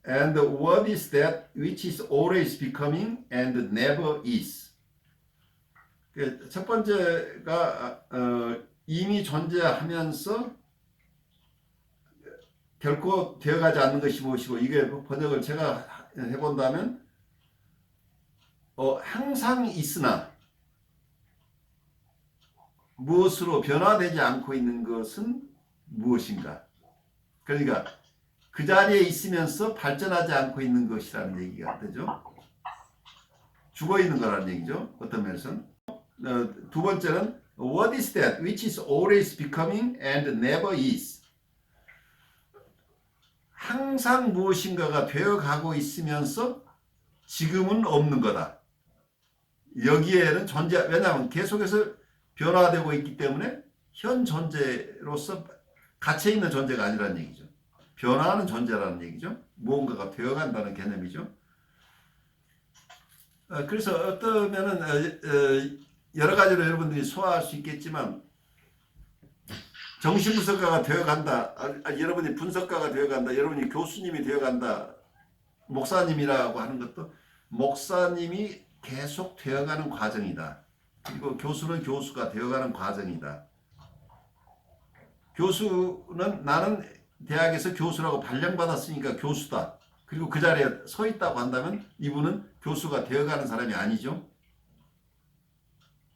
And what is that which is always becoming and never is? 첫 번째가 이미 존재하면서 결코 되어가지 않는 것이 무엇이고, 이게 번역을 제가 해본다면 항상 있으나 무엇으로 변화되지 않고 있는 것은 무엇인가? 그러니까 그 자리에 있으면서 발전하지 않고 있는 것이라는 얘기가 되죠. 죽어 있는 거라는 얘기죠. 어떤 면에서는. 두 번째는 What is that which is always becoming and never is? 항상 무엇인가가 되어가고 있으면서 지금은 없는 거다. 여기에는 왜냐하면 계속해서 변화되고 있기 때문에 현 존재로서 갇혀있는 존재가 아니라는 얘기죠. 변화하는 존재라는 얘기죠. 무언가가 되어간다는 개념이죠. 그래서 어떠면은 여러 가지로 여러분들이 소화할 수 있겠지만 정신분석가가 되어간다. 여러분이 분석가가 되어간다. 여러분이 교수님이 되어간다. 목사님이라고 하는 것도 목사님이 계속 되어가는 과정이다. 그리고 교수는 교수가 되어가는 과정이다. 교수는 나는 대학에서 교수라고 발령받았으니까 교수다. 그리고 그 자리에 서 있다고 한다면 이분은 교수가 되어가는 사람이 아니죠.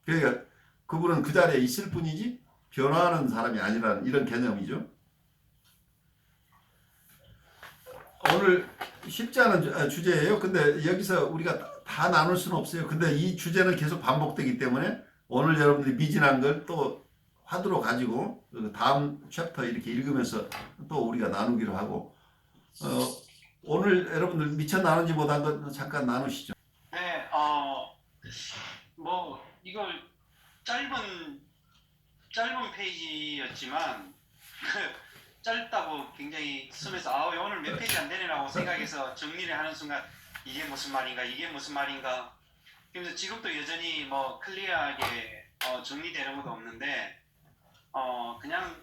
그러니까 그분은 그 자리에 있을 뿐이지 변화하는 사람이 아니라는 이런 개념이죠. 오늘 쉽지 않은 주제예요. 근데 여기서 우리가 다 나눌 수는 없어요. 근데 이 주제는 계속 반복되기 때문에 오늘 여러분들이 미진한 걸 또 화두로 가지고 다음 챕터 이렇게 읽으면서 또 우리가 나누기로 하고 오늘 여러분들 미처 나누지 못한 것 잠깐 나누시죠. 네, 뭐 이걸 짧은 페이지였지만 짧다고 굉장히 쓰면서 오늘 몇 페이지 안 되네라고 생각해서 정리를 하는 순간 이게 무슨 말인가 그래서 지금도 여전히 뭐 클리어하게 정리되는 것도 없는데 그냥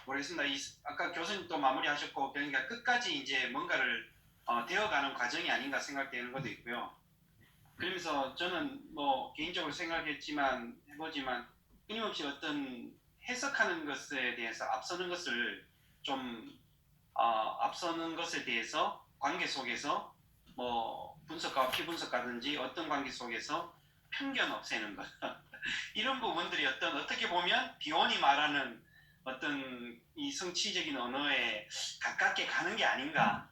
모르겠습니다. 아까 교수님도 마무리하셨고 그러니까 끝까지 이제 뭔가를 되어가는 과정이 아닌가 생각되는 것도 있고요. 그러면서 저는 뭐 개인적으로 생각했지만 해보지만 끊임없이 어떤 해석하는 것에 대해서 앞서는 것을 좀 앞서는 것에 대해서 관계 속에서 뭐 분석가 피분석가든지 어떤 관계 속에서 편견 없애는 것 이런 부분들이 어떻게 보면 비혼이 말하는 어떤 이 성취적인 언어에 가깝게 가는 게 아닌가.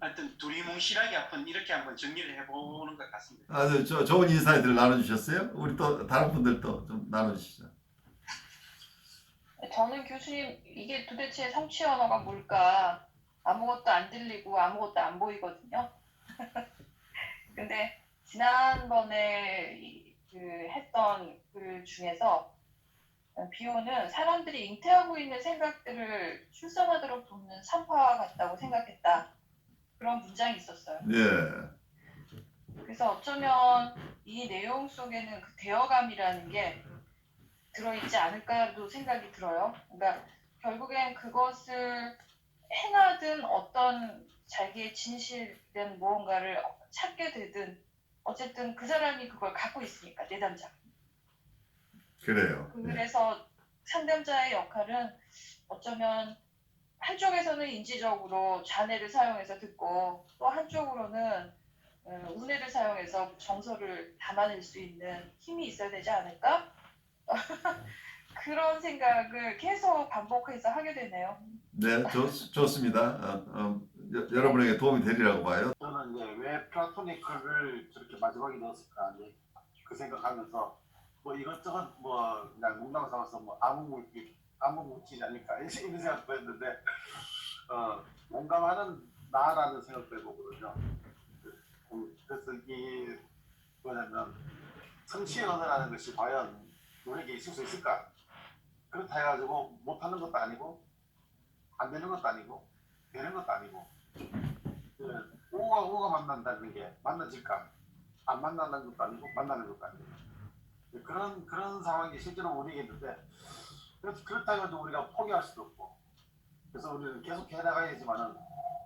하여튼 두리뭉실하게 이렇게 한번 정리를 해보는 것 같습니다. 아주 좋은 인사이들 나눠주셨어요. 우리 또 다른 분들도 좀 나눠주시죠. 저는 교수님 이게 도대체 성취 언어가 뭘까? 아무것도 안 들리고 아무것도 안 보이거든요. 근데 지난번에 했던 글 중에서 비오는 사람들이 잉태하고 있는 생각들을 출산하도록 돕는 산파 같다고 생각했다. 그런 문장이 있었어요. 예. 그래서 어쩌면 이 내용 속에는 그 대어감이라는 게 들어있지 않을까도 생각이 들어요. 그러니까 결국엔 그것을 행하든 어떤 자기의 진실된 무언가를 찾게 되든 어쨌든 그 사람이 그걸 갖고 있으니까 내담자. 그래요. 예. 그래서 상담자의 역할은 어쩌면 한쪽에서는 인지적으로 잔해를 사용해서 듣고 또 한쪽으로는 우뇌를 사용해서 정서를 담아낼 수 있는 힘이 있어야 되지 않을까? 그런 생각을 계속 반복해서 하게 되네요. 네, 좋습니다. 여러분에게 도움이 되리라고 봐요. 저는 이제 왜 플라토닉을 저렇게 마지막에 넣었을까 이제 그 생각하면서 뭐 이것저것 뭐 그냥 농담 삼아서 뭐 아무 묻지 아닐까 이런 생각도 했는데 공감하는 나라는 생각도 해보거든요. 그래서 이 뭐냐면 성취의 언어라는 것이 과연 우리에게 있을 수 있을까? 그렇다 해가지고 못하는 것도 아니고 안 되는 것도 아니고 되는 것도 아니고 오가 만난다는 게 만나질까? 안 만나는 것도 아니고 만나는 것도 아니고 그런 상황이 실제로 우리에게 있는데 그렇다 해가지고 우리가 포기할 수도 없고 그래서 우리는 계속 해나가야지만은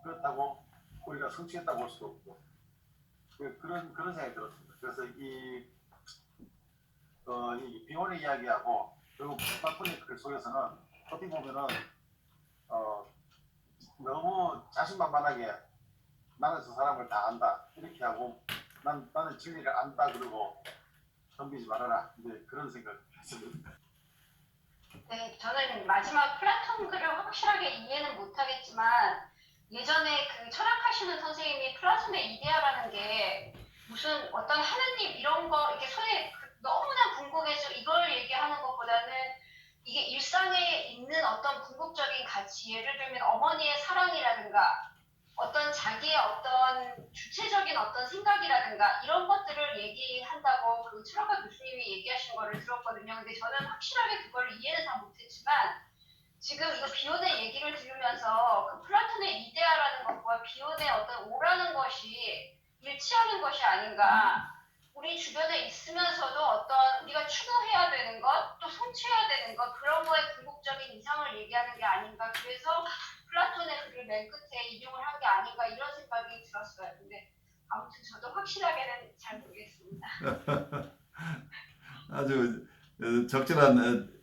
그렇다고 우리가 성취했다고 볼 수도 없고 그런 생각이 들었습니다. 그래서 이 비혼의 이야기하고 그리고 플라토닉 글 속에서는 어떻게 보면은 너무 자신만만하게 나는 저 사람을 다 안다 이렇게 하고 나는 진리를 안다 그러고 덤비지 말아라 이제 그런 생각을 했습니다. 네, 저는 마지막 플라톤 글을 확실하게 이해는 못하겠지만 예전에 그 철학하시는 선생님이 플라톤의 이데아라는 게 무슨 어떤 하느님 이런 거 이렇게 손에 너무나 궁극해서 이걸 얘기하는 것보다는 이게 일상에 있는 어떤 궁극적인 가치, 예를 들면 어머니의 사랑이라든가 어떤 자기의 어떤 주체적인 어떤 생각이라든가 이런 것들을 얘기한다고 그 철학가 교수님이 얘기하신 거를 들었거든요. 근데 저는 확실하게 그걸 이해는 다 못했지만 지금 이거 비혼의 얘기를 들으면서 그 플라톤의 이데아라는 것과 비혼의 어떤 오라는 것이 일치하는 것이 아닌가. 우리 주변에 있으면서도 어떤 우리가 추구해야 되는 것, 또 성취해야 되는 것 그런 거에 궁극적인 이상을 얘기하는 게 아닌가. 그래서 플라톤의 글을 맨 끝에 인용을 한 게 아닌가 이런 생각이 들었어요. 근데 아무튼 저도 확실하게는 잘 모르겠습니다. 아주 적절한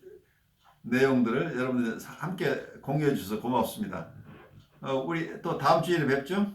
내용들을 여러분들 함께 공유해 주셔서 고맙습니다. 우리 또 다음 주에 뵙죠.